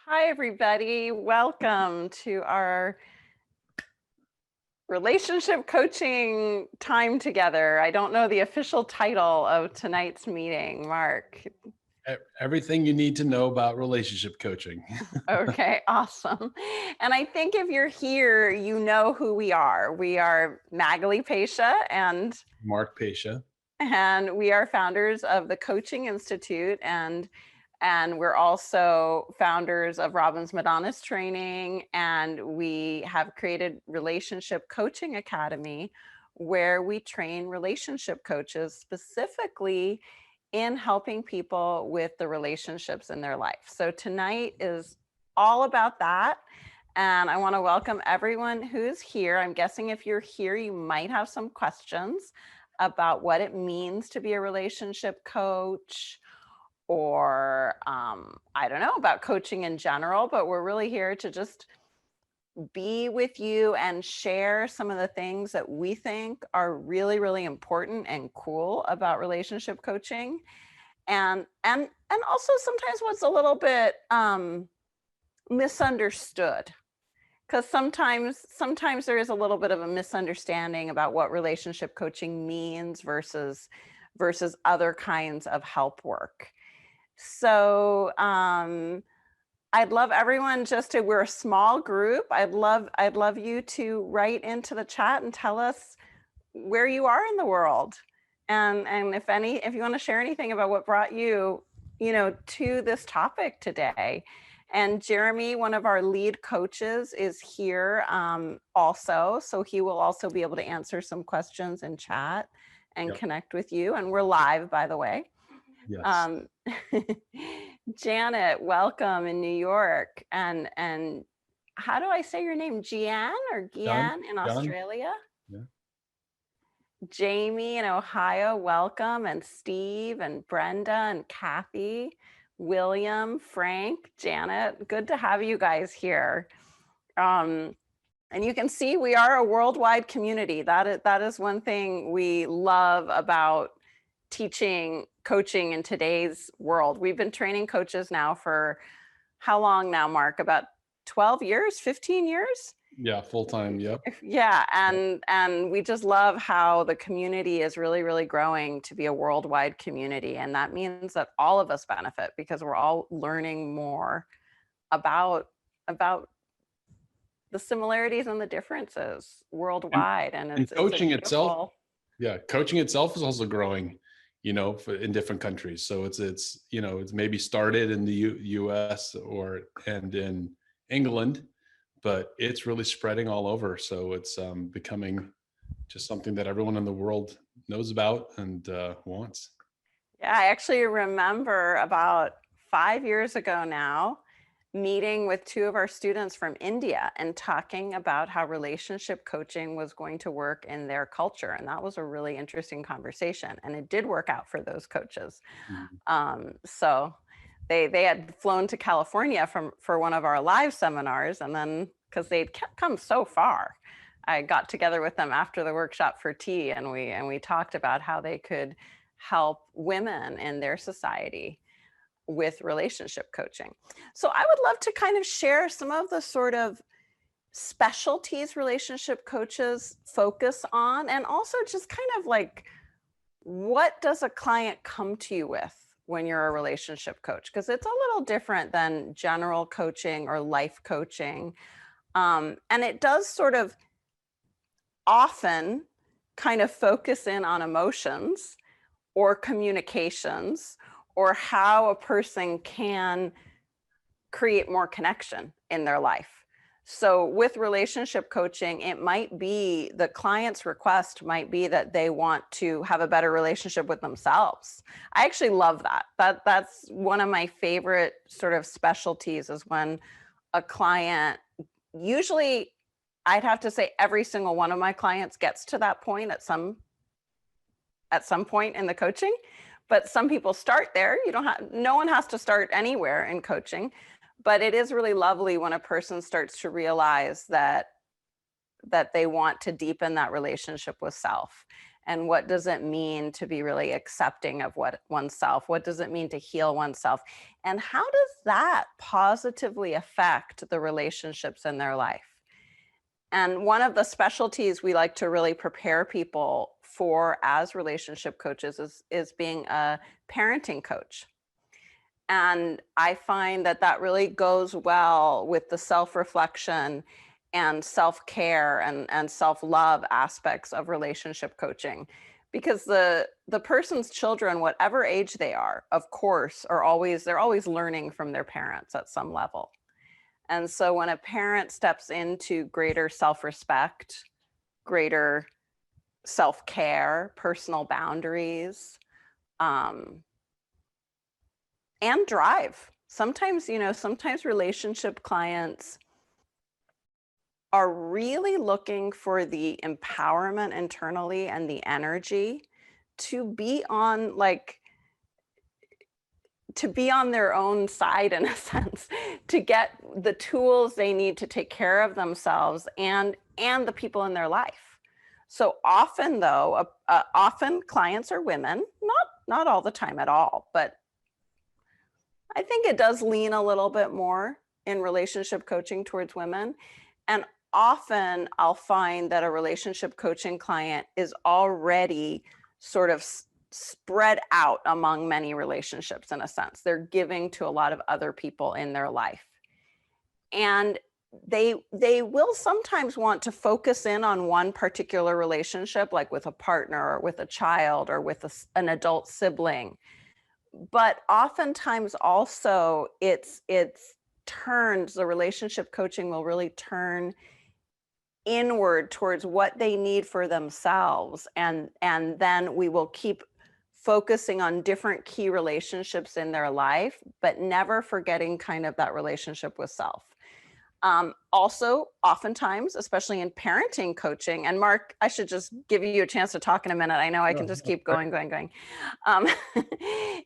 Hi, everybody. Welcome to our relationship coaching time together. I don't know the official title of tonight's meeting, Mark. Everything you need to know about relationship coaching. Okay, awesome. And I think if you're here, you know who we are. We are Magali Pesha Mark Pasha. and we are founders of the Coaching Institute, and we're also founders of Robbins Madonna's training, and we have created Relationship Coaching Academy, where we train relationship coaches specifically in helping people with the relationships in their life. So tonight is all about that. And I want to welcome everyone who's here. I'm guessing if you're here, you might have some questions about what it means to be a relationship coach, or I don't know, about coaching in general, but we're really here to just be with you and share some of the things that we think are really, really important and cool about relationship coaching. And also sometimes what's a little bit misunderstood, because sometimes there is a little bit of a misunderstanding about what relationship coaching means versus other kinds of help work. So I'd love everyone we're a small group. I'd love you to write into the chat and tell us where you are in the world. And if you want to share anything about what brought you to this topic today. And Jeremy, one of our lead coaches, is here also. So he will also be able to answer some questions in chat and Yep. connect with you. And we're live, by the way. Yes. Janet, welcome in New York. And how do I say your name? Gian or John. Gian in John. Australia? Yeah. Jamie in Ohio, welcome. And Steve and Brenda and Kathy, William, Frank, Janet, good to have you guys here. And you can see we are a worldwide community. That is one thing we love about teaching coaching in today's world. We've been training coaches now for how long now, Mark? About 12 years, 15 years? Yeah. Full time. Yep. Yeah, Yep. and we just love how the community is really, really growing to be a worldwide community. And that means that all of us benefit because we're all learning more about the similarities and the differences And, worldwide. And and it's a coaching itself. beautiful. Yeah. Coaching itself is also growing, in different countries. So it's maybe started in the US and in England, but it's really spreading all over. So it's becoming just something that everyone in the world knows about and wants. Yeah, I actually remember about 5 years ago now, meeting with two of our students from India and talking about how relationship coaching was going to work in their culture. And that was a really interesting conversation. And it did work out for those coaches. Mhm. So they had flown to California for one of our live seminars, and then because they'd come so far, I got together with them after the workshop for tea, and we talked about how they could help women in their society with relationship coaching. So I would love to kind of share some of the sort of specialties relationship coaches focus on, and also just kind of like, what does a client come to you with when you're a relationship coach? Because it's a little different than general coaching or life coaching. And it does sort of often kind of focus in on emotions or communications or how a person can create more connection in their life. So with relationship coaching, it might be the client's request might be that they want to have a better relationship with themselves. I actually love that. That's one of my favorite sort of specialties, is when a client, usually I'd have to say every single one of my clients gets to that point at some point in the coaching. But some people start there. No one has to start anywhere in coaching. But it is really lovely when a person starts to realize that they want to deepen that relationship with self. And what does it mean to be really accepting of what oneself? What does it mean to heal oneself? And how does that positively affect the relationships in their life? And one of the specialties we like to really prepare people for as relationship coaches is being a parenting coach. And I find that that really goes well with the self-reflection and self-care and self-love aspects of relationship coaching. Because the person's children, whatever age they are, of course, they're always learning from their parents at some level. And so when a parent steps into greater self-respect, greater self-care, personal boundaries, um, and drive. Sometimes, sometimes relationship clients are really looking for the empowerment internally and the energy to be on their own side in a sense, to get the tools they need to take care of themselves and the people in their life. So often though, often clients are women, not all the time at all, but I think it does lean a little bit more in relationship coaching towards women. And often I'll find that a relationship coaching client is already sort of spread out among many relationships in a sense. They're giving to a lot of other people in their life. And they will sometimes want to focus in on one particular relationship, like with a partner or with a child or with an adult sibling. But oftentimes also it's turns, the relationship coaching will really turn inward towards what they need for themselves. And then we will keep focusing on different key relationships in their life, but never forgetting kind of that relationship with self. Also, oftentimes, especially in parenting coaching, and Mark, I should just give you a chance to talk in a minute. I know I can just keep going. Um,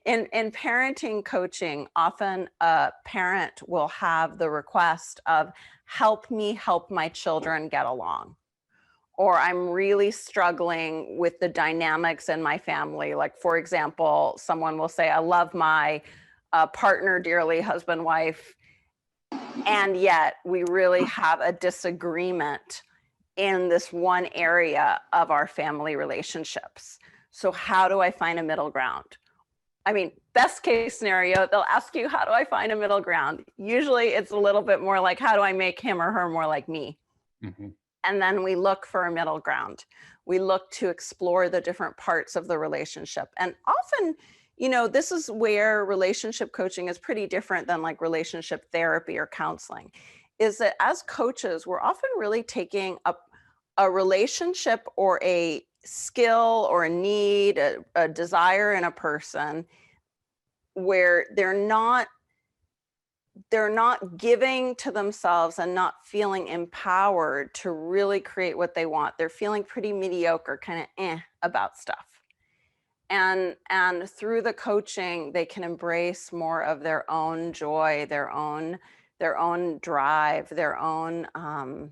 in parenting coaching, often a parent will have the request of, help me help my children get along. Or I'm really struggling with the dynamics in my family. Like, for example, someone will say, I love my partner dearly, husband, wife, and yet we really have a disagreement in this one area of our family relationships. So how do I find a middle ground? I mean, best case scenario, they'll ask you, how do I find a middle ground? Usually it's a little bit more like, how do I make him or her more like me? Mm-hmm. And then we look for a middle ground. We look to explore the different parts of the relationship. And often, this is where relationship coaching is pretty different than like relationship therapy or counseling, is that as coaches, we're often really taking a relationship or a skill or a need, a desire in a person where they're not giving to themselves and not feeling empowered to really create what they want. They're feeling pretty mediocre, kind of about stuff. And through the coaching, they can embrace more of their own joy, their own drive, their own kind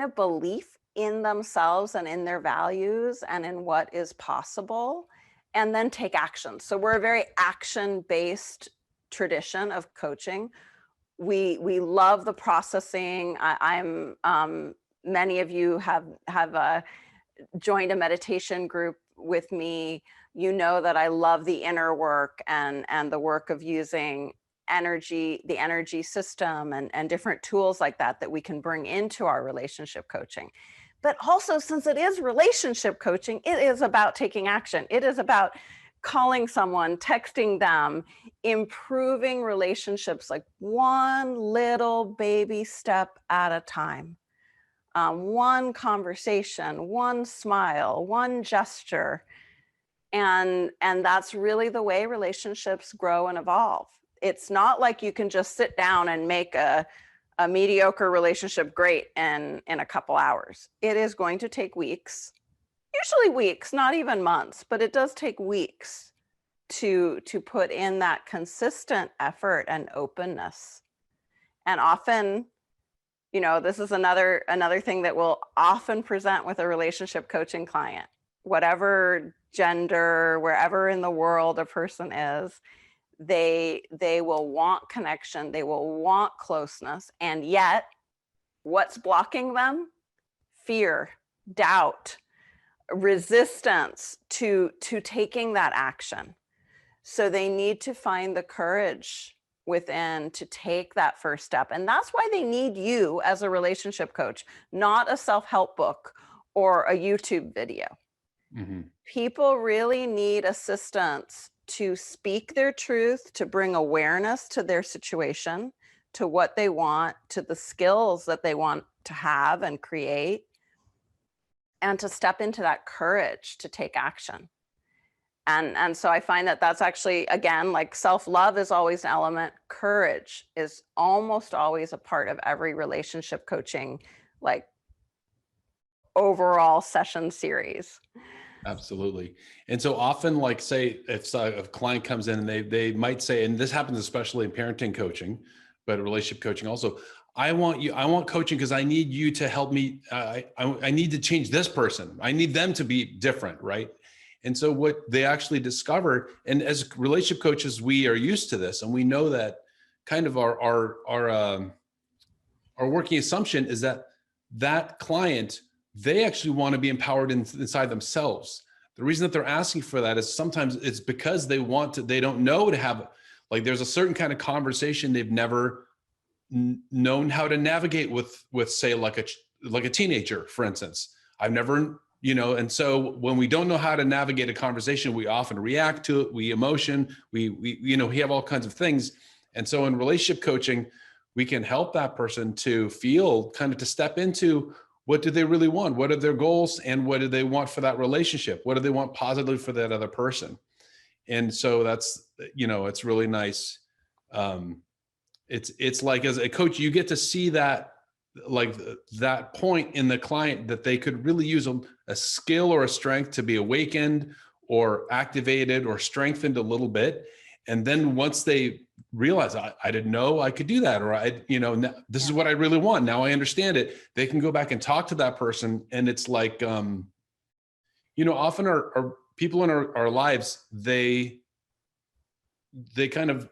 of belief in themselves and in their values and in what is possible, and then take action. So we're a very action-based tradition of coaching. We love the processing. I'm many of you have joined a meditation group with me. That I love the inner work and the work of using the energy system and different tools like that we can bring into our relationship coaching. But also, since it is relationship coaching, it is about taking action. It is about calling someone, texting them, improving relationships like one little baby step at a time. One conversation, one smile, one gesture. And that's really the way relationships grow and evolve. It's not like you can just sit down and make a mediocre relationship great in a couple hours. It is going to take weeks, usually weeks, not even months, but it does take weeks to put in that consistent effort and openness. And often you know, this is another thing that will often present with a relationship coaching client, whatever gender, wherever in the world a person is, they will want connection, they will want closeness, and yet what's blocking them? Fear, doubt, resistance to taking that action. So they need to find the courage within to take that first step. And that's why they need you as a relationship coach, not a self-help book or a YouTube video. Mhm. People really need assistance to speak their truth, to bring awareness to their situation, to what they want, to the skills that they want to have and create, and to step into that courage to take action. And so I find that that's actually, again, like self-love is always an element, courage is almost always a part of every relationship coaching, like overall session series. Absolutely. And so often, like say, if a client comes in and they might say, and this happens especially in parenting coaching, but relationship coaching also, I want coaching because I need you to help me. I need to change this person. I need them to be different, right? And so what they actually discover, and as relationship coaches, we are used to this, and we know that kind of our working assumption is that that client, they actually want to be empowered inside themselves. The reason that they're asking for that is sometimes it's because they want to, they don't know to have, like there's a certain kind of conversation they've never known how to navigate with say like a teenager, for instance. I've never, and so when we don't know how to navigate a conversation, we often react to it, we have all kinds of things. And so in relationship coaching, we can help that person to feel, kind of to step into, what do they really want? What are their goals? And what do they want for that relationship? What do they want positively for that other person? And so that's, it's really nice. It's like, as a coach, you get to see that, like that point in the client that they could really use a skill or a strength to be awakened or activated or strengthened a little bit. And then once they realize, I didn't know I could do that, or this is what I really want. Now I understand it. They can go back and talk to that person. And it's like, often our people in our lives, they kind of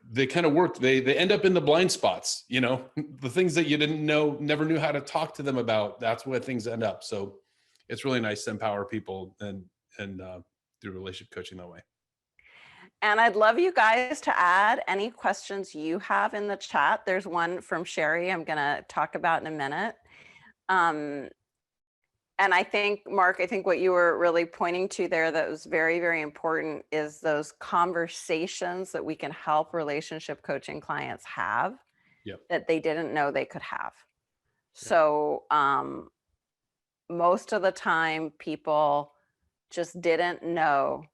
work, they end up in the blind spots, the things that you didn't know, never knew how to talk to them about. That's where things end up. So it's really nice to empower people and do relationship coaching that way. And I'd love you guys to add any questions you have in the chat. There's one from Sherry I'm going to talk about in a minute. And I think, Mark, what you were really pointing to there that was very, very important is those conversations that we can help relationship coaching clients have. Yep. That they didn't know they could have. Yep. So most of the time, people just didn't know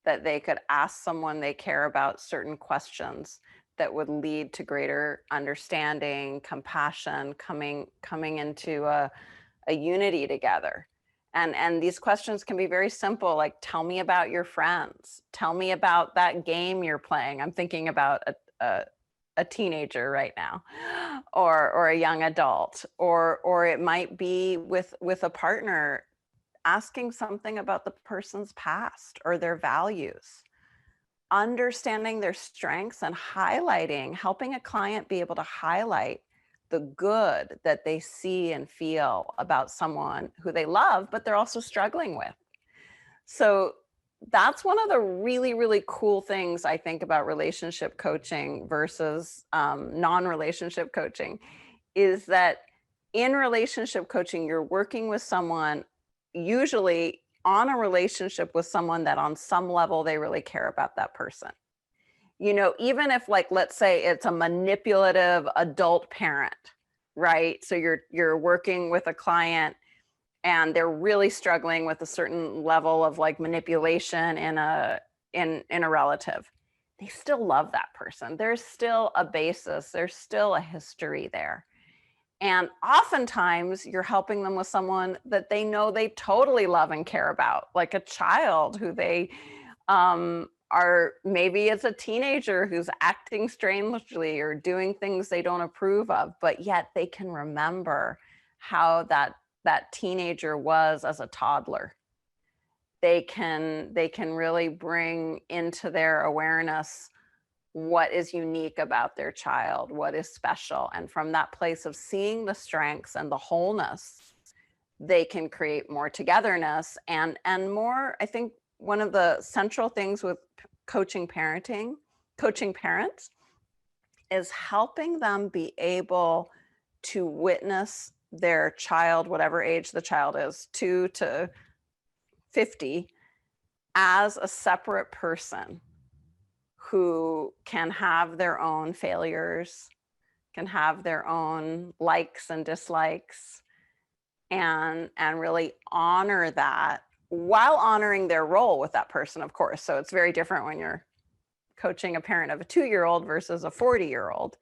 that they could ask someone they care about certain questions that would lead to greater understanding, compassion, coming into a unity together. And these questions can be very simple, like, tell me about your friends. Tell me about that game you're playing. I'm thinking about a teenager right now, or a young adult, or it might be with a partner, asking something about the person's past or their values, understanding their strengths and helping a client be able to highlight the good that they see and feel about someone who they love, but they're also struggling with. So that's one of the really, really cool things I think about relationship coaching versus non-relationship coaching, is that in relationship coaching, you're working with someone usually on a relationship with someone that on some level they really care about that person. Even if, like, let's say it's a manipulative adult parent, right? So you're working with a client and they're really struggling with a certain level of like manipulation in a relative. They still love that person. There's still a basis, there's still a history there. And oftentimes you're helping them with someone that they know they totally love and care about, like a child who they are maybe it's a teenager who's acting strangely or doing things they don't approve of, but yet they can remember how that teenager was as a toddler. They can really bring into their awareness what is unique about their child, what is special. And from that place of seeing the strengths and the wholeness, they can create more togetherness and more. I think one of the central things with coaching parents is helping them be able to witness their child, whatever age the child is, 2 to 50, as a separate person who can have their own failures, can have their own likes and dislikes, and really honor that while honoring their role with that person, of course. So it's very different when you're coaching a parent of a 2-year-old versus a 40-year-old,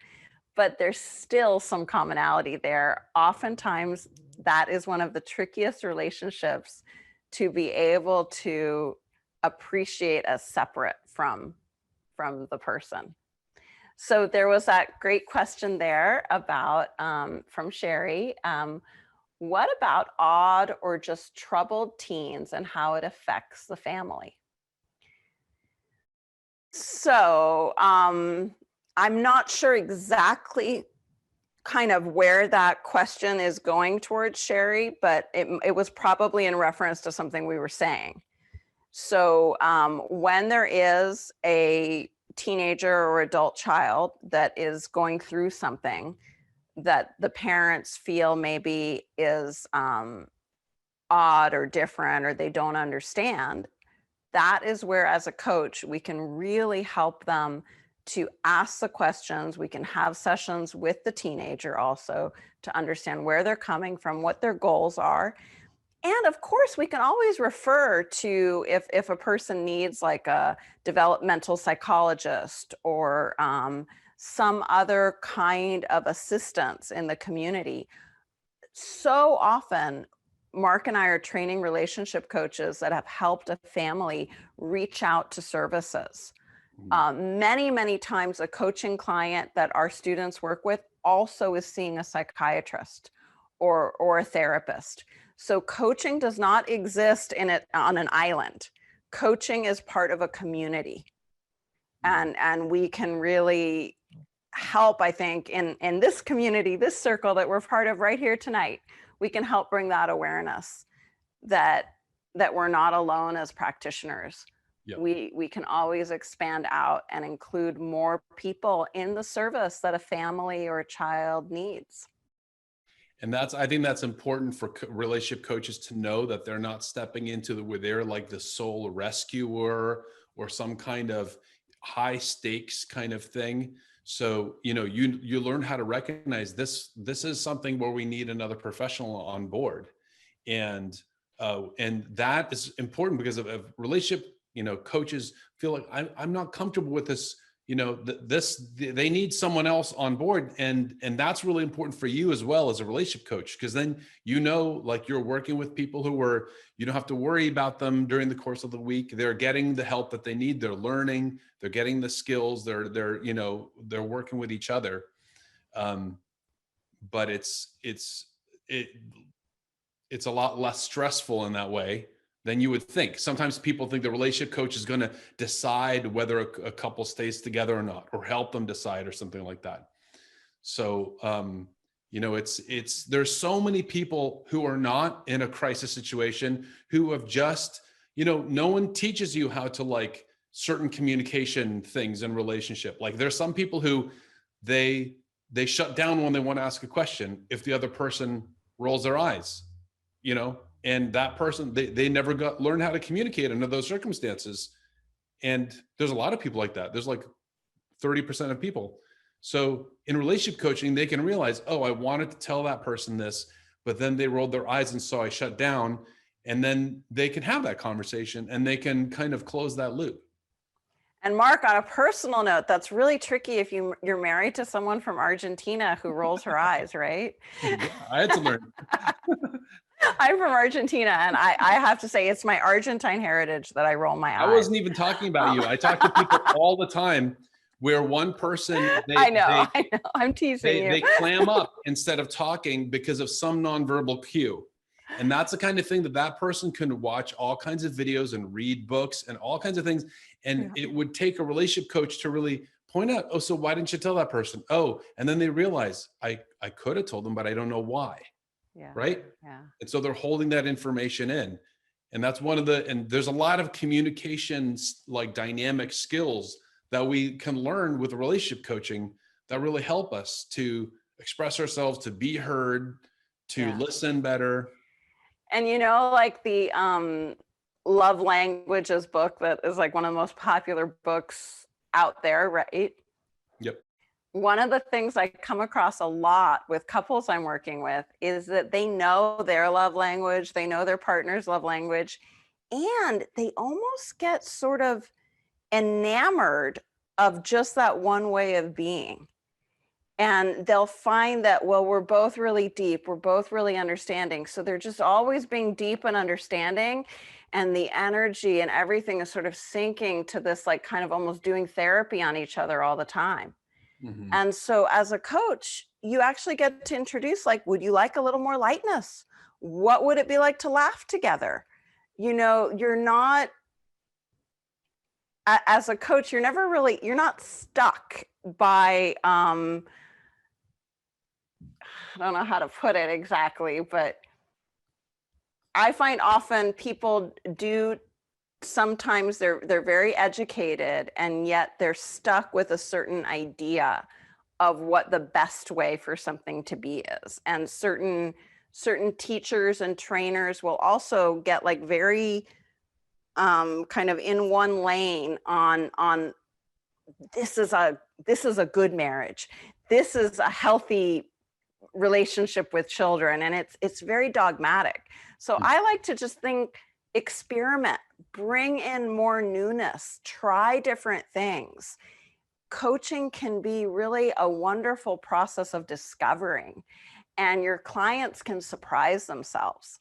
but there's still some commonality there. Oftentimes, that is one of the trickiest relationships to be able to appreciate as separate from the person. So there was that great question there about from Sherry. What about odd or just troubled teens and how it affects the family? So I'm not sure exactly kind of where that question is going towards, Sherry, but it was probably in reference to something we were saying. So when there is a teenager or adult child that is going through something that the parents feel maybe is odd or different, or they don't understand, that is where, as a coach, we can really help them to ask the questions. We can have sessions with the teenager also to understand where they're coming from, what their goals are. And of course, we can always refer to if a person needs like a developmental psychologist or some other kind of assistance in the community. So often, Mark and I are training relationship coaches that have helped a family reach out to services. Many, many times, a coaching client that our students work with also is seeing a psychiatrist or a therapist. So coaching does not exist on an island. Coaching is part of a community. And we can really help, I think, in this community, this circle that we're part of right here tonight. We can help bring that awareness that we're not alone as practitioners. Yep. We can always expand out and include more people in the service that a family or a child needs. And I think that's important for relationship coaches to know, that they're not stepping into where they're like the sole rescuer or some kind of high stakes kind of thing. So, you learn how to recognize this is something where we need another professional on board. And that is important because of relationship, coaches feel like I'm not comfortable with this, they need someone else on board. And that's really important for you as well as a relationship coach, because then, like you're working with people you don't have to worry about them during the course of the week. They're getting the help that they need. They're learning, they're getting the skills, they're working with each other. But it's a lot less stressful in that way than you would think. Sometimes people think the relationship coach is going to decide whether a couple stays together or not, or help them decide or something like that. So, there's so many people who are not in a crisis situation, who have just, no one teaches you how to like certain communication things in relationship. Like there's some people who they shut down when they want to ask a question if the other person rolls their eyes, and that person, they never learned how to communicate under those circumstances. And there's a lot of people like that. There's like 30% of people. So in relationship coaching, they can realize, oh, I wanted to tell that person this, but then they rolled their eyes and saw I shut down. And then they can have that conversation and they can kind of close that loop. And Mark, on a personal note, that's really tricky if you're married to someone from Argentina who rolls her eyes, right? Yeah, I had to learn. I'm from Argentina, and I have to say it's my Argentine heritage that I roll my I eyes. wasn't even talking about you. I talk to people all the time where one person, I know, I'm teasing you. they clam up instead of talking because of some nonverbal cue. And that's the kind of thing that that person can watch all kinds of videos and read books and all kinds of things. And Yeah. it would take a relationship coach to really point out, oh, so why didn't you tell that person? Oh, and then they realize I could have told them, but I don't know why. Yeah. Right. Yeah. And so they're holding that information in. And that's one of the, and there's a lot of communications, like dynamic skills that we can learn with relationship coaching that really help us to express ourselves, to be heard, to Yeah. listen better. And like the Love Languages book that is like one of the most popular books out there, right? Yep. One of the things I come across a lot with couples I'm working with is that they know their love language, they know their partner's love language, and they almost get sort of enamored of just that one way of being. And they'll find that, well, we're both really deep, we're both really understanding. So they're just always being deep and understanding. And the energy and everything is sort of sinking to this, like, kind of almost doing therapy on each other all the time. Mm-hmm. And so as a coach, you actually get to introduce, like, would you like a little more lightness? What would it be like to laugh together? You're not, as a coach, you're never really, you're not stuck by, I don't know how to put it exactly, but I find often people do, sometimes they're very educated and yet they're stuck with a certain idea of what the best way for something to be is. And certain teachers and trainers will also get like very kind of in one lane on this is a good marriage. This is a healthy relationship with children, and it's very dogmatic. So I like to just think, experiment, bring in more newness, try different things. Coaching can be really a wonderful process of discovering, and your clients can surprise themselves.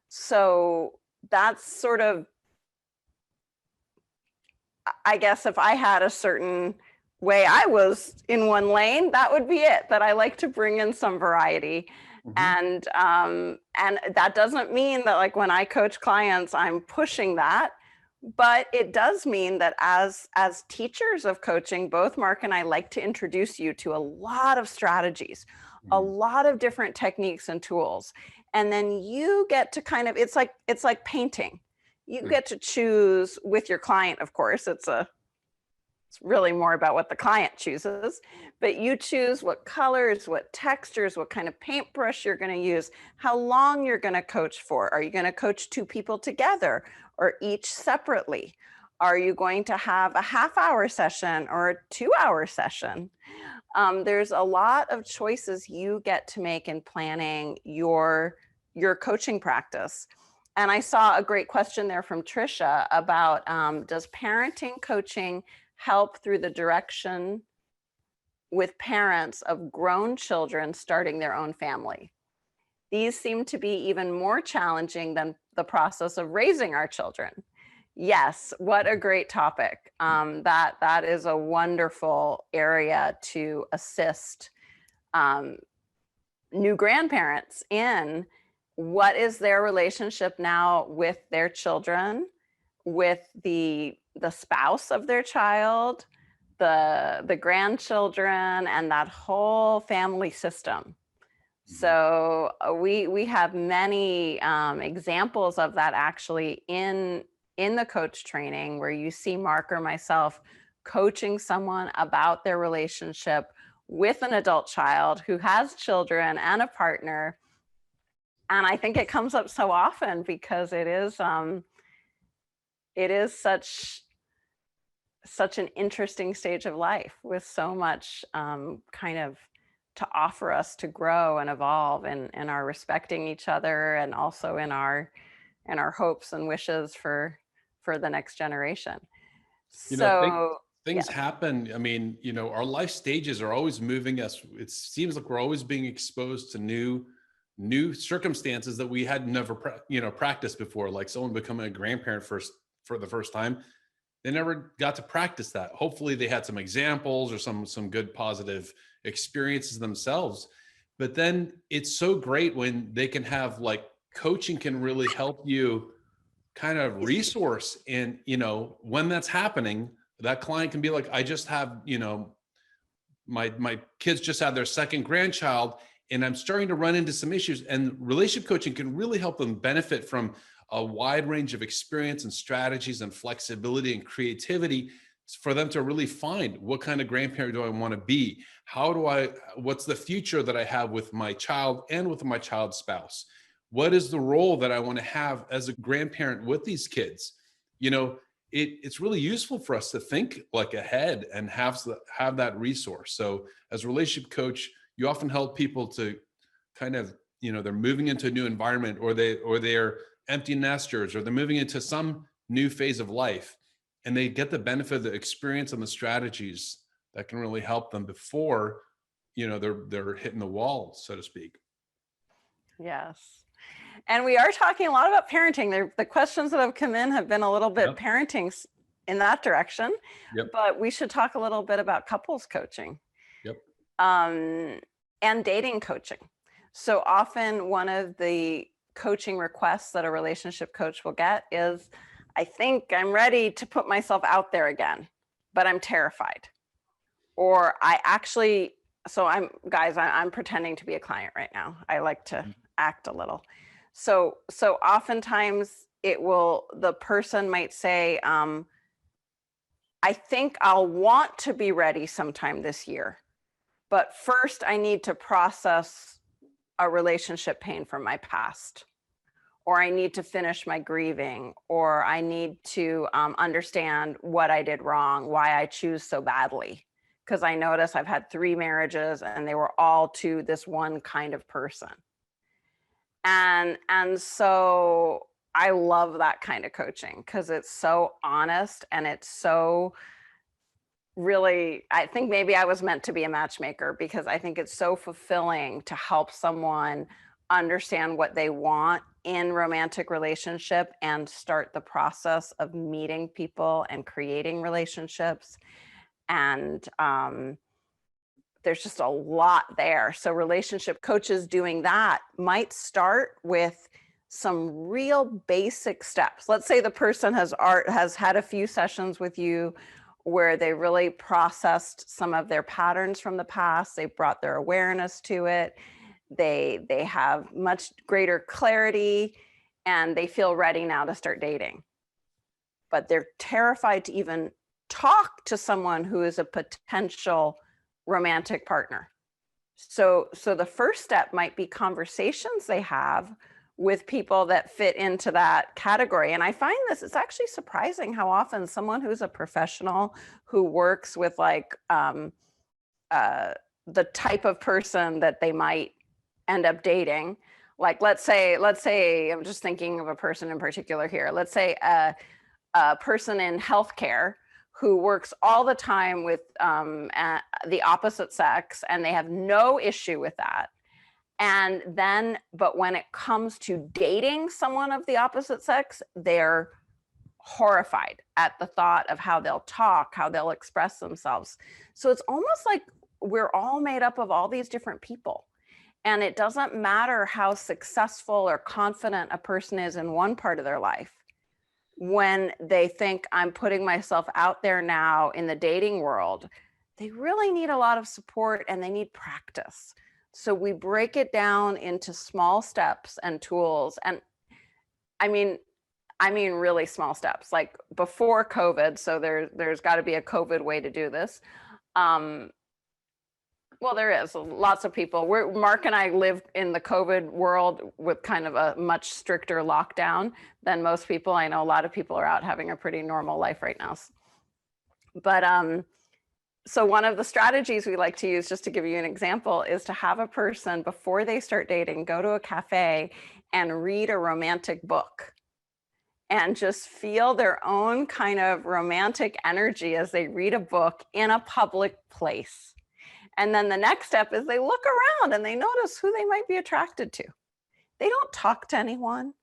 So that's sort of, I guess, if I had a certain way I was in one lane, that would be it, that I like to bring in some variety. Mm-hmm. And that doesn't mean that, like, when I coach clients, I'm pushing that. But it does mean that as teachers of coaching, both Mark and I like to introduce you to a lot of strategies, a Mm-hmm. lot of different techniques and tools. And then you get to kind of, it's like painting. You Mm-hmm. get to choose with your client, of course. It's really more about what the client chooses, but you choose what colors, what textures, what kind of paintbrush you're going to use, how long you're going to coach for. Are you going to coach two people together or each separately? Are you going to have a half-hour session or a 2-hour session? There's a lot of choices you get to make in planning your coaching practice. And I saw a great question there from Trisha about, does parenting coaching help through the direction with parents of grown children starting their own family? These seem to be even more challenging than the process of raising our children. Yes, what a great topic. That is a wonderful area to assist new grandparents in. What is their relationship now with their children, with the spouse of their child, the grandchildren, and that whole family system? So we have many examples of that actually in the coach training, where you see Mark or myself coaching someone about their relationship with an adult child who has children and a partner. And I think it comes up so often because it is such an interesting stage of life with so much kind of to offer us to grow and evolve in our respecting each other, and also in our hopes and wishes for the next generation. So Things yes. happen. I mean, our life stages are always moving us. It seems like we're always being exposed to new new circumstances that we had never practiced before, like someone becoming a grandparent for the first time. They never got to practice that. Hopefully they had some examples or some good positive experiences themselves. But then it's so great when they can have, like, coaching can really help you kind of resource. And when that's happening, that client can be like, I just have, my kids just had their second grandchild, and I'm starting to run into some issues. And relationship coaching can really help them benefit from a wide range of experience and strategies and flexibility and creativity for them to really find, what kind of grandparent do I want to be? What's the future that I have with my child and with my child's spouse? What is the role that I want to have as a grandparent with these kids? It's really useful for us to think like ahead and have that resource. So as a relationship coach, you often help people to kind of, they're moving into a new environment, or they're empty nesters, or they're moving into some new phase of life, and they get the benefit of the experience and the strategies that can really help them before, they're hitting the wall, so to speak. Yes. And we are talking a lot about parenting. The questions that have come in have been a little bit parenting in that direction, but we should talk a little bit about couples coaching. And dating coaching. So often one of the coaching requests that a relationship coach will get is, I think I'm ready to put myself out there again, but I'm terrified. Or I'm pretending to be a client right now. I like to act a little. So oftentimes the person might say, I think I'll want to be ready sometime this year, but first I need to process a relationship pain from my past, or I need to finish my grieving, or I need to understand what I did wrong, why I choose so badly. Because I notice I've had 3 marriages and they were all to this one kind of person. And so I love that kind of coaching because it's so honest, and it's so really, I think maybe I was meant to be a matchmaker, because I think it's so fulfilling to help someone understand what they want in romantic relationship and start the process of meeting people and creating relationships. And there's just a lot there. So relationship coaches doing that might start with some real basic steps. Let's say the person has had a few sessions with you where they really processed some of their patterns from the past. They brought their awareness to it. They have much greater clarity, and they feel ready now to start dating. But they're terrified to even talk to someone who is a potential romantic partner. So the first step might be conversations they have with people that fit into that category. And I find it's actually surprising how often someone who's a professional who works with like the type of person that they might end up dating, like let's say I'm just thinking of a person in particular here. Let's say a person in healthcare who works all the time with the opposite sex, and they have no issue with that. But when it comes to dating someone of the opposite sex, they're horrified at the thought of how they'll talk, how they'll express themselves. So it's almost like we're all made up of all these different people. And it doesn't matter how successful or confident a person is in one part of their life. When they think, I'm putting myself out there now in the dating world, they really need a lot of support, and they need practice. So we break it down into small steps and tools. And I mean really small steps, like before COVID. So there's got to be a COVID way to do this. Well, there is lots of people. Mark and I live in the COVID world with kind of a much stricter lockdown than most people. I know a lot of people are out having a pretty normal life right now. But so one of the strategies we like to use, just to give you an example, is to have a person, before they start dating, go to a cafe and read a romantic book and just feel their own kind of romantic energy as they read a book in a public place. And then the next step is they look around and they notice who they might be attracted to. they don't talk to anyone.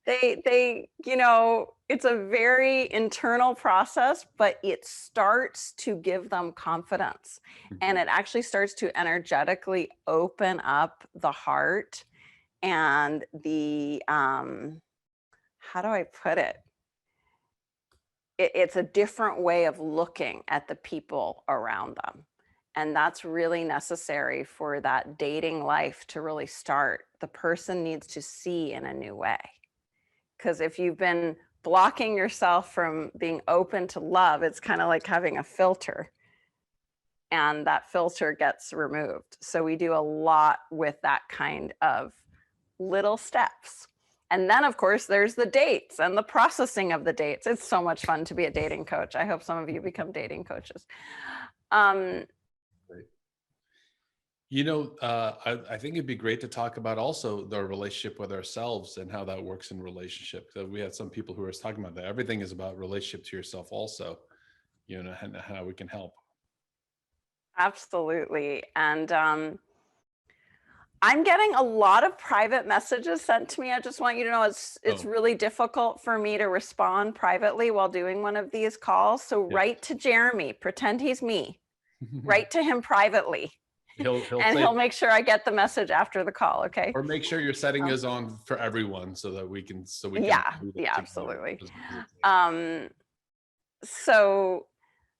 It's a very internal process, but it starts to give them confidence. And Mhm. it actually starts to energetically open up the heart and how do I put it? It's a different way of looking at the people around them. And that's really necessary for that dating life to really start. The person needs to see in a new way. Because if you've been blocking yourself from being open to love, it's kind of like having a filter, and that filter gets removed. So we do a lot with that kind of little steps. And then, of course, there's the dates and the processing of the dates. It's so much fun to be a dating coach. I hope some of you become dating coaches. Um, Right. I think it'd be great to talk about also the relationship with ourselves and how that works in relationship. So we had some people who were talking about that. Everything is about relationship to yourself also, and how we can help. Absolutely. And I'm getting a lot of private messages sent to me. I just want you to know it's Oh, really difficult for me to respond privately while doing one of these calls. So yeah. write to Jeremy, pretend he's me. Write to him privately, He'll and say, he'll make sure I get the message after the call. Okay. or make sure your setting Um, is on for everyone so that we can yeah, do this yeah, together. absolutely. As a team. Um, so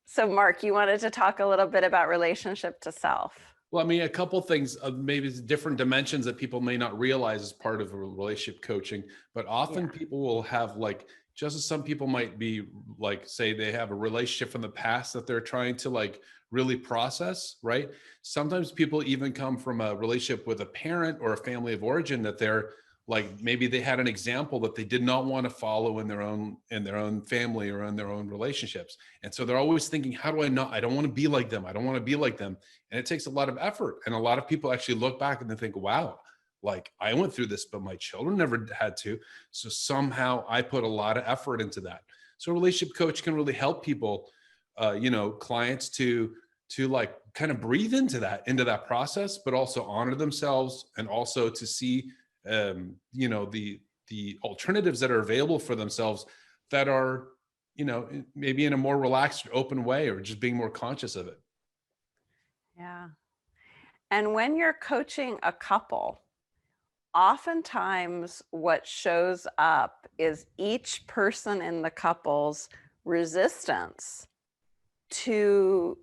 so Mark, you wanted to talk a little bit about relationship to self. Well, I mean, a couple things, maybe it's different dimensions that people may not realize as part of a relationship coaching, but Yeah. often people will have like, just as some people might be like, say they have a relationship from the past that they're trying to like really process, right? Sometimes people even come from a relationship with a parent or a family of origin that they're like, maybe they had an example that they did not want to follow in their own family or in their own relationships. And so they're always thinking, how do I not, I don't want to be like them. I don't want to be like them. And it takes a lot of effort. And a lot of people actually look back and they think, wow, like I went through this, but my children never had to. So somehow I put a lot of effort into that. So a relationship coach can really help people, clients to like kind of breathe into that process, but also honor themselves and also to see, the alternatives that are available for themselves that are, maybe in a more relaxed, open way, or just being more conscious of it. Yeah. And when you're coaching a couple, oftentimes what shows up is each person in the couple's resistance to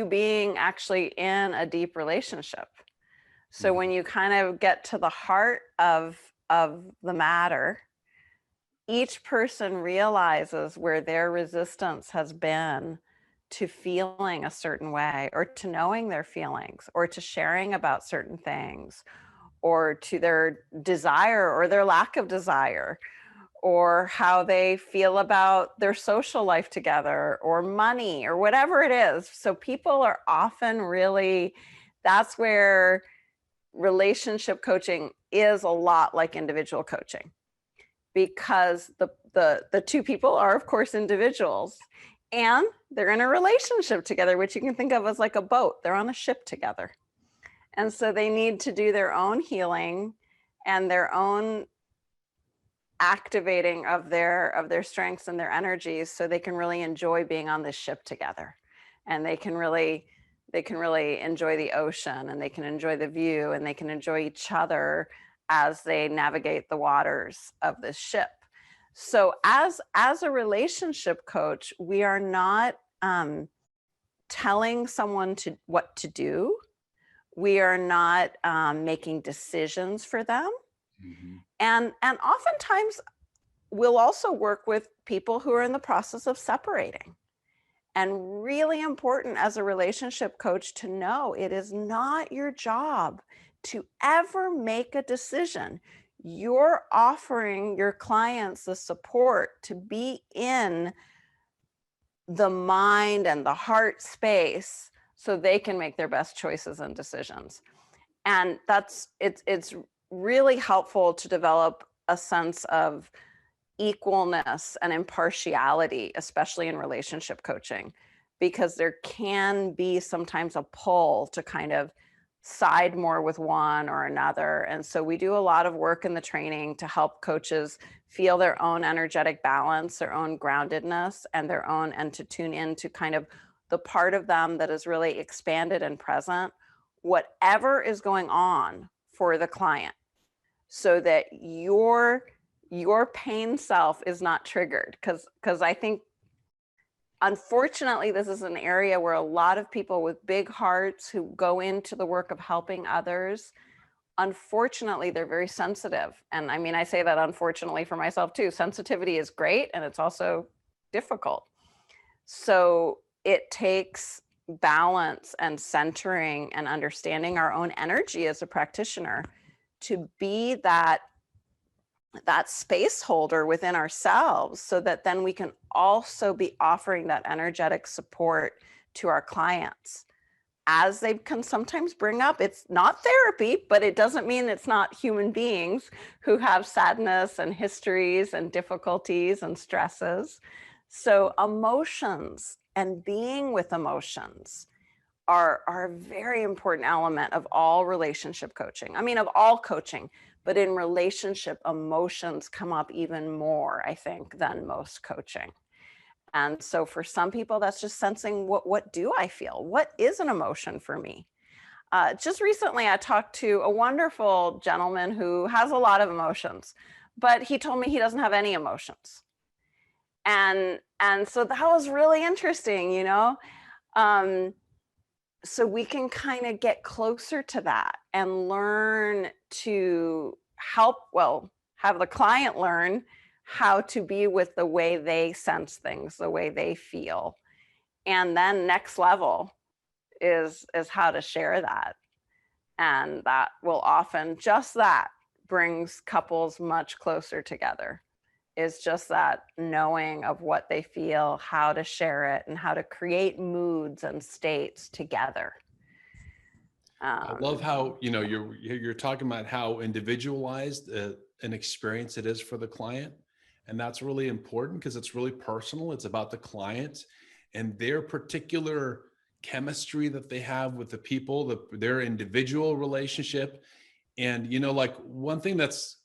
being actually in a deep relationship. So when you kind of get to the heart of the matter, each person realizes where their resistance has been to feeling a certain way, or to knowing their feelings, or to sharing about certain things, or to their desire or their lack of desire, or how they feel about their social life together, or money, or whatever it is. So people are often really, that's where relationship coaching is a lot like individual coaching, because the two people are of course individuals, and they're in a relationship together, which you can think of as like a boat. They're on a ship together. And so they need to do their own healing and their own activating of their strengths and their energies, so they can really enjoy being on this ship together. And they can really enjoy the ocean, and they can enjoy the view, and they can enjoy each other as they navigate the waters of this ship. So as a relationship coach, we are not telling someone to what to do. We are not making decisions for them. Mhm. And oftentimes we'll also work with people who are in the process of separating. And really important as a relationship coach to know, it is not your job to ever make a decision. You're offering your clients the support to be in the mind and the heart space so they can make their best choices and decisions. And it's really helpful to develop a sense of equalness and impartiality, especially in relationship coaching, because there can be sometimes a pull to kind of side more with one or another. And so we do a lot of work in the training to help coaches feel their own energetic balance, their own groundedness, and to tune into kind of the part of them that is really expanded and present, whatever is going on for the client, so that your pain self is not triggered. Because I think, unfortunately, this is an area where a lot of people with big hearts who go into the work of helping others, unfortunately, they're very sensitive. And I mean, I say that unfortunately for myself too. Sensitivity is great, and it's also difficult. So it takes balance and centering and understanding our own energy as a practitioner to be that space holder within ourselves, so that then we can also be offering that energetic support to our clients as they can sometimes bring up. It's not therapy, but it doesn't mean it's not human beings who have sadness and histories and difficulties and stresses. So emotions and being with emotions are a very important element of all relationship coaching. I mean, of all coaching, but in relationship, emotions come up even more, I think, than most coaching. And so for some people, that's just sensing, what do I feel? What is an emotion for me? Just recently, I talked to a wonderful gentleman who has a lot of emotions, but he told me he doesn't have any emotions. And so that was really interesting, you know? So we can kind of get closer to that and learn to have the client learn how to be with the way they sense things, the way they feel. And then next level is how to share that. And that will often, just that brings couples much closer together, is just that knowing of what they feel, how to share it, and how to create moods and states together. I love how, you know, you're talking about how individualized an experience it is for the client. And that's really important because it's really personal. It's about the client and their particular chemistry that they have with the people, their individual relationship. And, you know, like one thing that's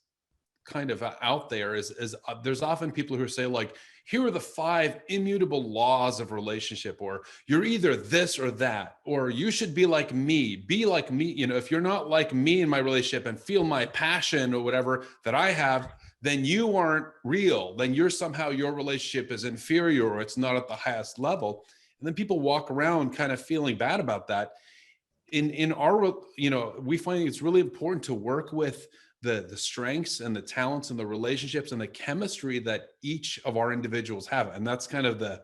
kind of out there is there's often people who say, like, here are the 5 immutable laws of relationship, or you're either this or that, or you should be like me. You know, if you're not like me in my relationship and feel my passion or whatever that I have, then you aren't real. Then you're somehow, your relationship is inferior, or it's not at the highest level. And then people walk around kind of feeling bad about that. In our, you know, we find it's really important to work with the strengths and the talents and the relationships and the chemistry that each of our individuals have. And that's kind of the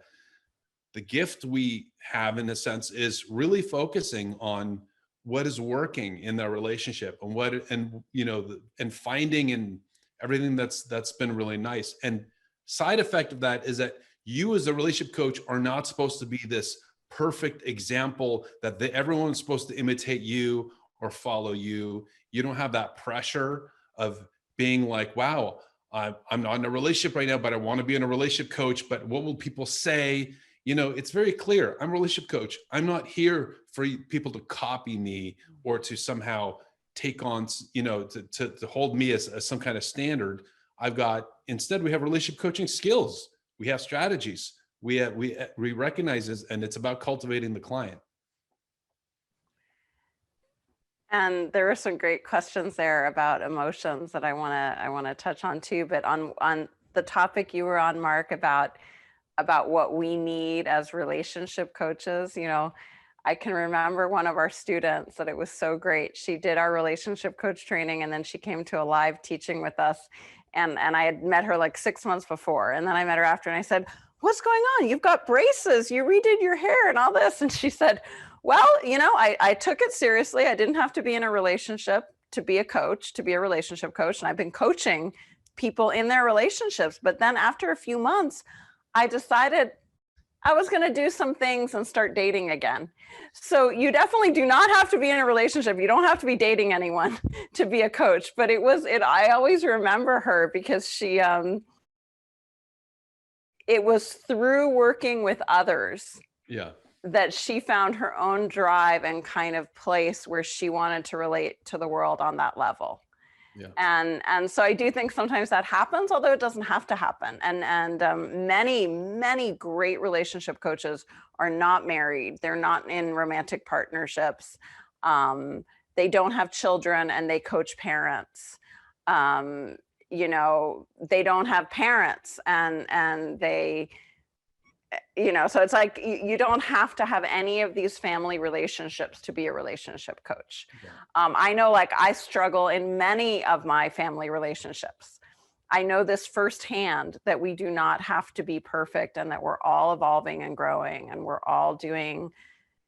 gift we have, in a sense, is really focusing on what is working in their relationship and you know, and finding in everything that's been really nice. And side effect of that is that you as a relationship coach are not supposed to be this perfect example that everyone's supposed to imitate you or follow you. You don't have that pressure of being like, wow, I'm not in a relationship right now, but I want to be in a relationship coach. But what will people say? You know, it's very clear. I'm a relationship coach. I'm not here for people to copy me or to somehow take on, you know, to hold me as some kind of standard. Instead, we have relationship coaching skills. We have strategies. We recognize this, and it's about cultivating the client. And there are some great questions there about emotions that I want to touch on too. But on the topic you were on, Mark, about what we need as relationship coaches, you know, I can remember one of our students that it was so great. She did our relationship coach training, and then she came to a live teaching with us. And I had met her like 6 months before. And then I met her after, and I said, what's going on? You've got braces, you redid your hair and all this. And she said, well, you know, I took it seriously. I didn't have to be in a relationship to be a coach, to be a relationship coach. And I've been coaching people in their relationships. But then after a few months, I decided I was going to do some things and start dating again. So you definitely do not have to be in a relationship. You don't have to be dating anyone to be a coach. But I always remember her because she, it was through working with others. Yeah. that she found her own drive and kind of place where she wanted to relate to the world on that level. Yeah. And so I do think sometimes that happens, although it doesn't have to happen. And many great relationship coaches are not married. They're not in romantic partnerships. They don't have children and they coach parents. You know, they don't have parents and they, you know, so it's like you don't have to have any of these family relationships to be a relationship coach. Yeah. I know, like, I struggle in many of my family relationships. I know this firsthand, that we do not have to be perfect and that we're all evolving and growing and we're all doing,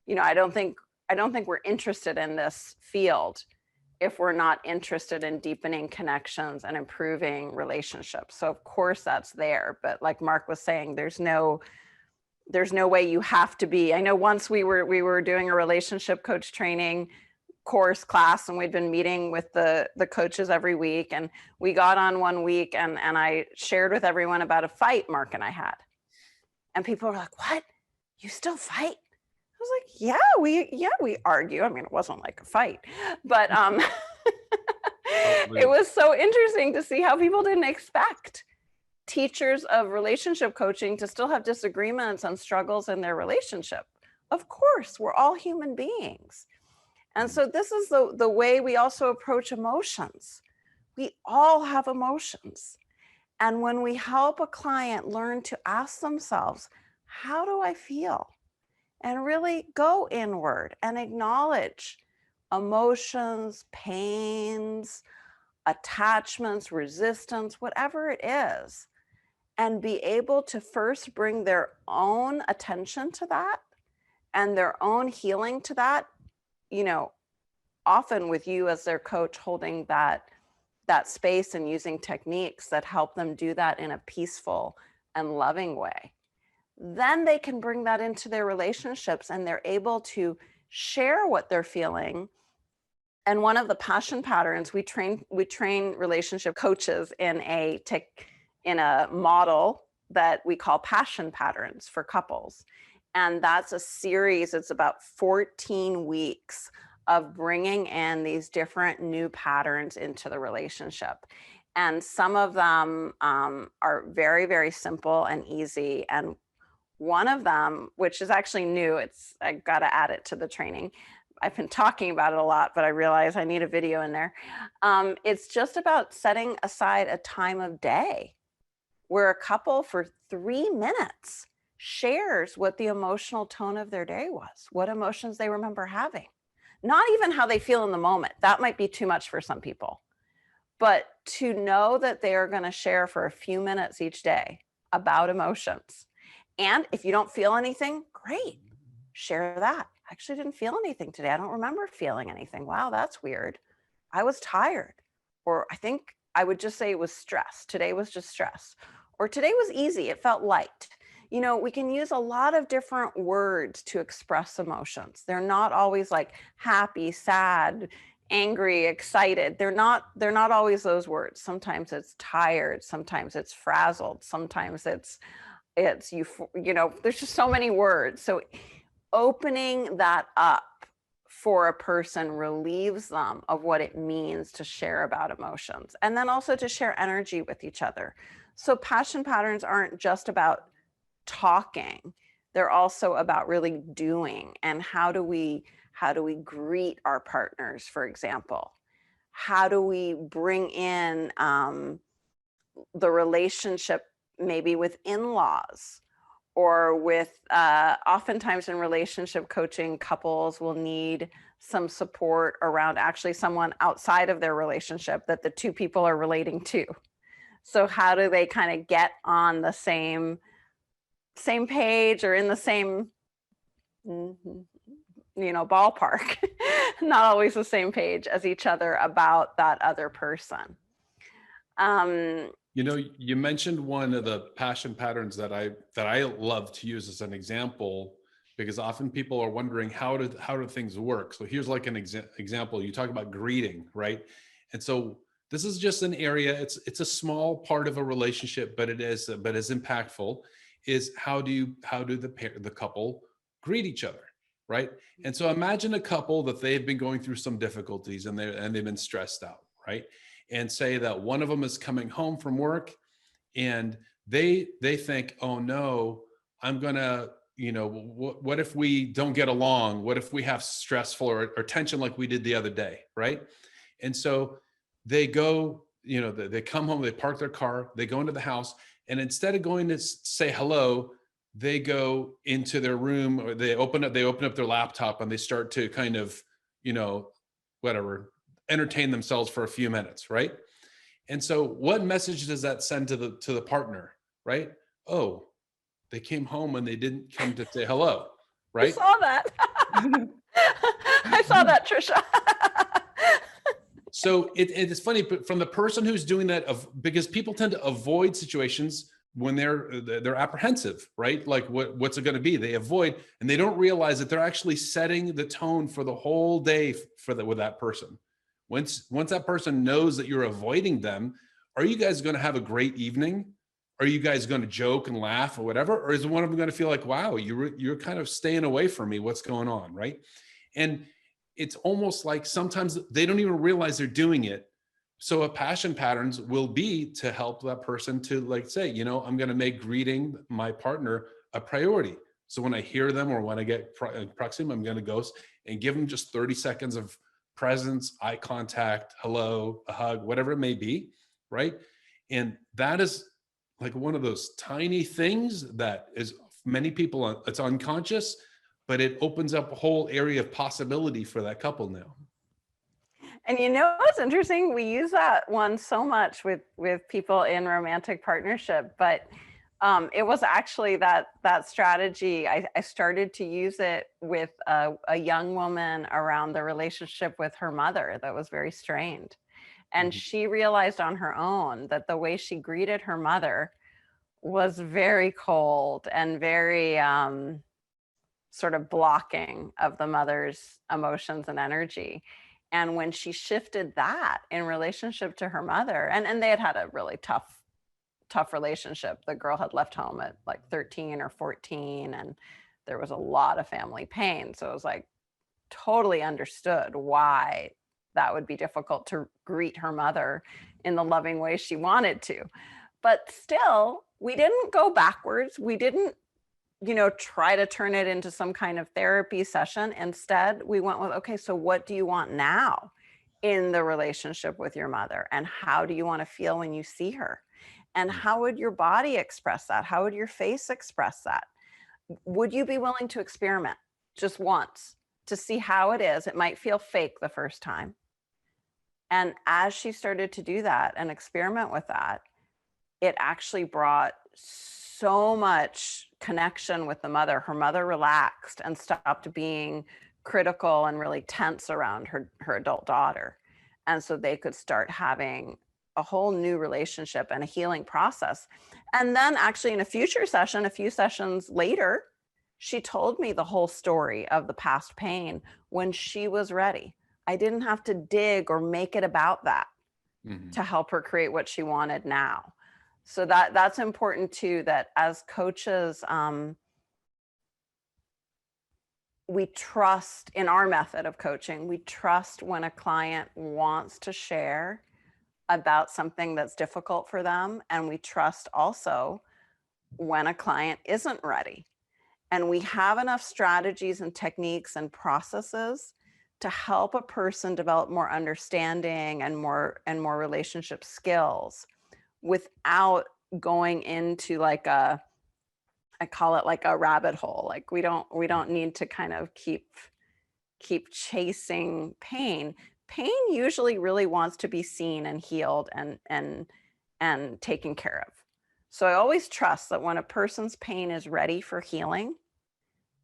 you know, I don't think we're interested in this field if we're not interested in deepening connections and improving relationships. So of course that's there, but like Mark was saying, there's no way you have to be. I know once we were doing a relationship coach training course class, and we'd been meeting with the coaches every week, and we got on one week and I shared with everyone about a fight Mark and I had. And people were like, "What? You still fight?" I was like, yeah, we argue. I mean, it wasn't like a fight, but it was so interesting to see how people didn't expect teachers of relationship coaching to still have disagreements and struggles in their relationship. Of course, we're all human beings. And so this is the way we also approach emotions. We all have emotions. And when we help a client learn to ask themselves, how do I feel? And really go inward and acknowledge emotions, pains, attachments, resistance, whatever it is, and be able to first bring their own attention to that and their own healing to that, you know, often with you as their coach holding that space and using techniques that help them do that in a peaceful and loving way. Then they can bring that into their relationships and they're able to share what they're feeling. And one of the passion patterns, we train relationship coaches in a model that we call passion patterns for couples. And that's a series, it's about 14 weeks of bringing in these different new patterns into the relationship. And some of them are very, very simple and easy. And one of them, which is actually new, I got to add it to the training. I've been talking about it a lot, but I realize I need a video in there. It's just about setting aside a time of day where a couple for 3 minutes shares what the emotional tone of their day was, what emotions they remember having. Not even how they feel in the moment. That might be too much for some people. But to know that they are going to share for a few minutes each day about emotions. And if you don't feel anything, great, share that. I actually didn't feel anything today. I don't remember feeling anything. Wow, that's weird. I was tired. Or I think I would just say it was stress. Today was just stress. Or today was easy. It felt light. You know, we can use a lot of different words to express emotions. They're not always like happy, sad, angry, excited. They're not always those words. Sometimes it's tired. Sometimes it's frazzled. Sometimes it's you know, there's just so many words. So opening that up for a person relieves them of what it means to share about emotions, and then also to share energy with each other. So passion patterns aren't just about talking. They're also about really doing. And how do we greet our partners, for example? How do we bring in the relationship maybe with in-laws, or with oftentimes in relationship coaching, couples will need some support around actually someone outside of their relationship that the two people are relating to. So how do they kind of get on the same page or in the same, you know, ballpark, not always the same page as each other about that other person. You know, you mentioned one of the passion patterns that I love to use as an example, because often people are wondering how do things work. So here's like an example. You talk about greeting, right? And so this is just an area. It's a small part of a relationship, but is impactful. Is how do the couple greet each other, right? And so imagine a couple that they've been going through some difficulties and they've been stressed out, right? And say that one of them is coming home from work and they think, oh no, I'm gonna, what if we don't get along? What if we have stressful or tension like we did the other day, right? And so they go, they come home, they park their car, they go into the house, and instead of going to say hello, they go into their room or they open up their laptop and they start to kind of, whatever, entertain themselves for a few minutes, right? And so what message does that send to the partner, right? Oh, they came home and they didn't come to say hello, I right? saw that. I saw that, Trisha. So it's funny, but from the person who's doing that, because people tend to avoid situations when they're apprehensive, right? Like what's it going to be? They avoid, and they don't realize that they're actually setting the tone for the whole day with that person. Once that person knows that you're avoiding them, are you guys going to have a great evening? Are you guys going to joke and laugh or whatever? Or is one of them going to feel like, wow, you're kind of staying away from me? What's going on, right? And it's almost like sometimes they don't even realize they're doing it. So a passion patterns will be to help that person to like say, I'm going to make greeting my partner a priority. So when I hear them or when I get proximity, I'm going to go and give them just 30 seconds of presence, eye contact, hello, a hug, whatever it may be, right? And that is like one of those tiny things that is many people, it's unconscious, but it opens up a whole area of possibility for that couple now. And what's interesting? We use that one so much with people in romantic partnership, but it was actually that strategy. I started to use it with a young woman around the relationship with her mother that was very strained. And she realized on her own that the way she greeted her mother was very cold and very sort of blocking of the mother's emotions and energy. And when she shifted that in relationship to her mother, and they had a really tough relationship. The girl had left home at like 13 or 14, and there was a lot of family pain. So it was like totally understood why that would be difficult to greet her mother in the loving way she wanted to. But still, we didn't go backwards. We didn't, try to turn it into some kind of therapy session. Instead, we went with, okay, so what do you want now in the relationship with your mother? And how do you want to feel when you see her? And how would your body express that? How would your face express that? Would you be willing to experiment just once to see how it is? It might feel fake the first time. And as she started to do that and experiment with that, it actually brought so much connection with the mother. Her mother relaxed and stopped being critical and really tense around her adult daughter. And so they could start having a whole new relationship and a healing process. And then actually in a future session, a few sessions later, she told me the whole story of the past pain when she was ready. I didn't have to dig or make it about that to help her create what she wanted now. So that's important too, that as coaches, we trust in our method of coaching, we trust when a client wants to share about something that's difficult for them. And we trust also when a client isn't ready. And we have enough strategies and techniques and processes to help a person develop more understanding and more relationship skills without going into like I call it like a rabbit hole. Like we don't need to kind of keep chasing pain. Pain usually really wants to be seen and healed and taken care of. So I always trust that when a person's pain is ready for healing,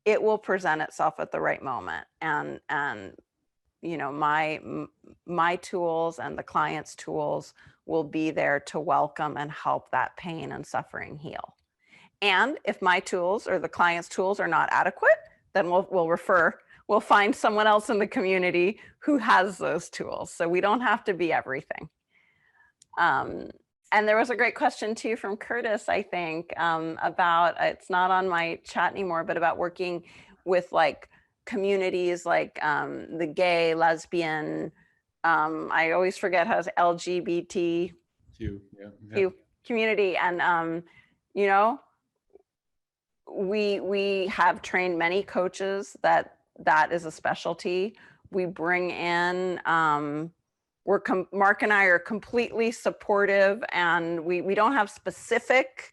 it will present itself at the right moment. And my tools and the client's tools will be there to welcome and help that pain and suffering heal. And if my tools or the client's tools are not adequate, then we'll find someone else in the community who has those tools. So we don't have to be everything. And there was a great question too from Curtis, I think, about, it's not on my chat anymore, but about working with like communities like the gay, lesbian, I always forget how to LGBT Yeah, yeah. community. And, you know, we have trained many coaches that is a specialty. We bring in, Mark and I are completely supportive, and we don't have specific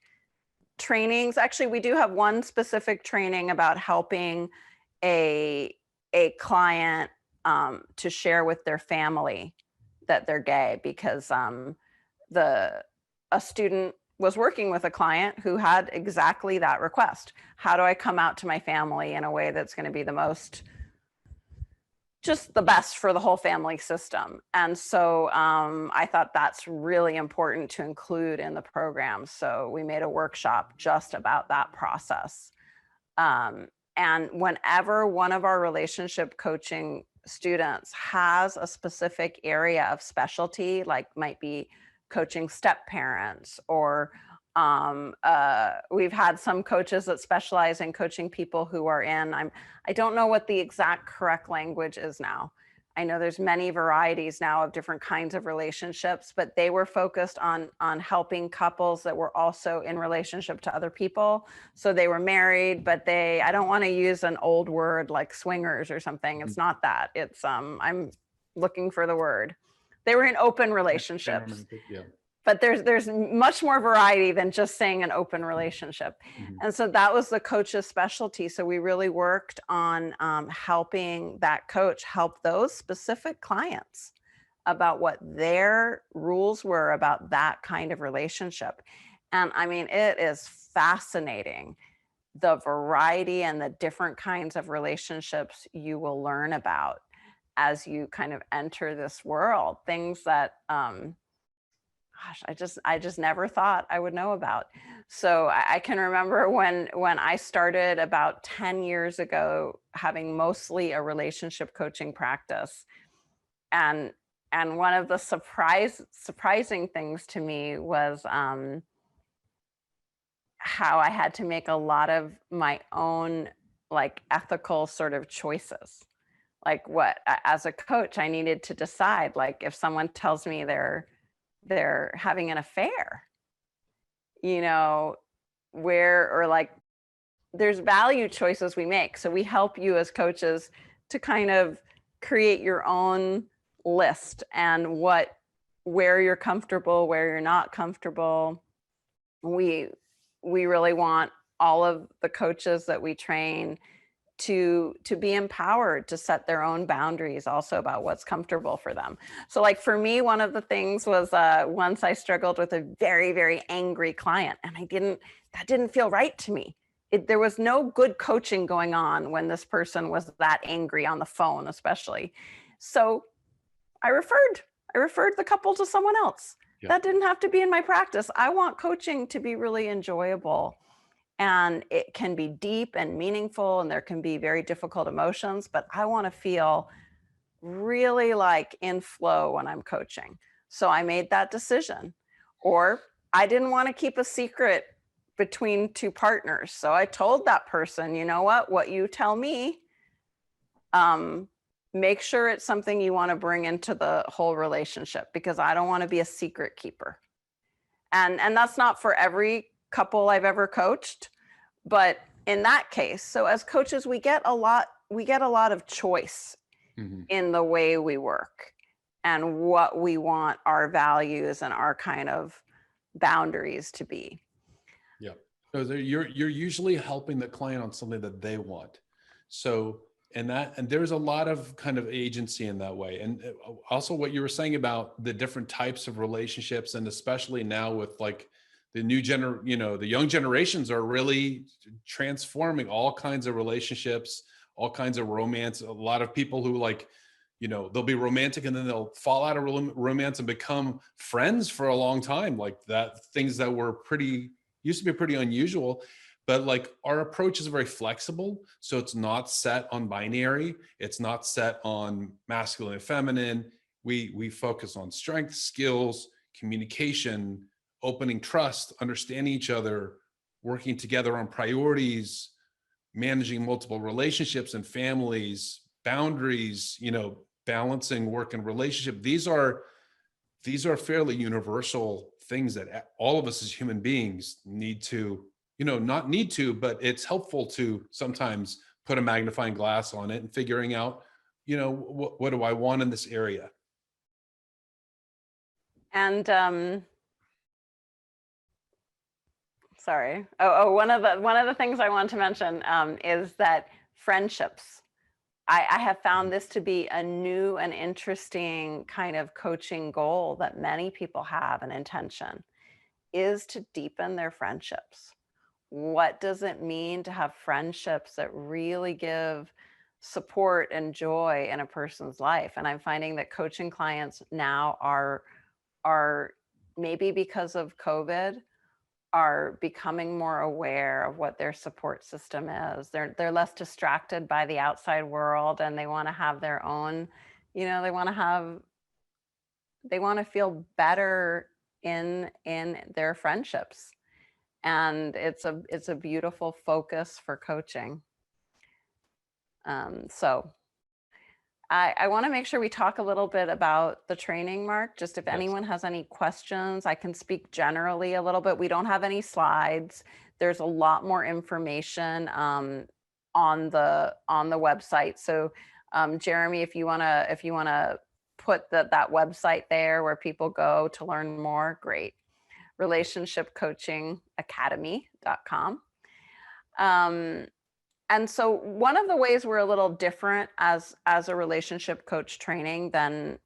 trainings. Actually, we do have one specific training about helping a client to share with their family that they're gay, because the a student was working with a client who had exactly that request. How do I come out to my family in a way that's going to be the most, just the best for the whole family system? And so I thought that's really important to include in the program. So we made a workshop just about that process. And whenever one of our relationship coaching students has a specific area of specialty, like might be coaching step parents, or we've had some coaches that specialize in coaching people who are in, I don't know what the exact correct language is now. I know there's many varieties now of different kinds of relationships, but they were focused on helping couples that were also in relationship to other people. So they were married, but I don't want to use an old word like swingers or something. It's not that. It's I'm looking for the word. They were in open relationships. Yeah. But there's much more variety than just saying an open relationship. Mhm. And so that was the coach's specialty. So we really worked on helping that coach help those specific clients about what their rules were about that kind of relationship. And I mean, it is fascinating, the variety and the different kinds of relationships you will learn about as you kind of enter this world. Things that gosh, I just never thought I would know about. So I can remember when I started about 10 years ago, having mostly a relationship coaching practice. And one of the surprising things to me was how I had to make a lot of my own like ethical sort of choices. Like what, as a coach, I needed to decide, like if someone tells me they're having an affair, you know, where, or like there's value choices we make. So we help you as coaches to kind of create your own list, and where you're comfortable, where you're not comfortable. We really want all of the coaches that we train to be empowered to set their own boundaries also about what's comfortable for them. So like for me, one of the things was once I struggled with a very, very angry client, and that didn't feel right to me. There was no good coaching going on when this person was that angry on the phone, especially. So I referred the couple to someone else. Yeah. That didn't have to be in my practice. I want coaching to be really enjoyable, and it can be deep and meaningful, and there can be very difficult emotions, but I want to feel really like in flow when I'm coaching. So I made that decision. Or I didn't want to keep a secret between two partners. So I told that person, you know what you tell me, make sure it's something you want to bring into the whole relationship, because I don't want to be a secret keeper. And that's not for every couple I've ever coached, but in that case, so as coaches, we get a lot of choice in the way we work and what we want our values and our kind of boundaries to be. Yeah. So you're usually helping the client on something that they want. So, and there's a lot of kind of agency in that way. And also what you were saying about the different types of relationships, and especially now with like the the young generations are really transforming all kinds of relationships, all kinds of romance. A lot of people who like, they'll be romantic and then they'll fall out of romance and become friends for a long time. Like that, things that were used to be pretty unusual. But like our approach is very flexible. So it's not set on binary. It's not set on masculine and feminine. We focus on strength, skills, communication, opening trust, understanding each other, working together on priorities, managing multiple relationships and families, boundaries, balancing work and relationship. These are fairly universal things that all of us as human beings need to, not need to, but it's helpful to sometimes put a magnifying glass on it and figuring out, what do I want in this area? And sorry. Oh, one of the things I want to mention is that friendships. I have found this to be a new and interesting kind of coaching goal that many people have, an intention, is to deepen their friendships. What does it mean to have friendships that really give support and joy in a person's life? And I'm finding that coaching clients now are maybe because of COVID, are becoming more aware of what their support system is. They're less distracted by the outside world, and they want to have their own, they want to feel better in their friendships. And it's a beautiful focus for coaching. So I want to make sure we talk a little bit about the training, Mark. Just if Yes. anyone has any questions, I can speak generally a little bit. We don't have any slides. There's a lot more information on the website. So Jeremy, if you wanna put that website there where people go to learn more, great. Relationshipcoachingacademy.com. And so one of the ways we're a little different as a relationship coach training than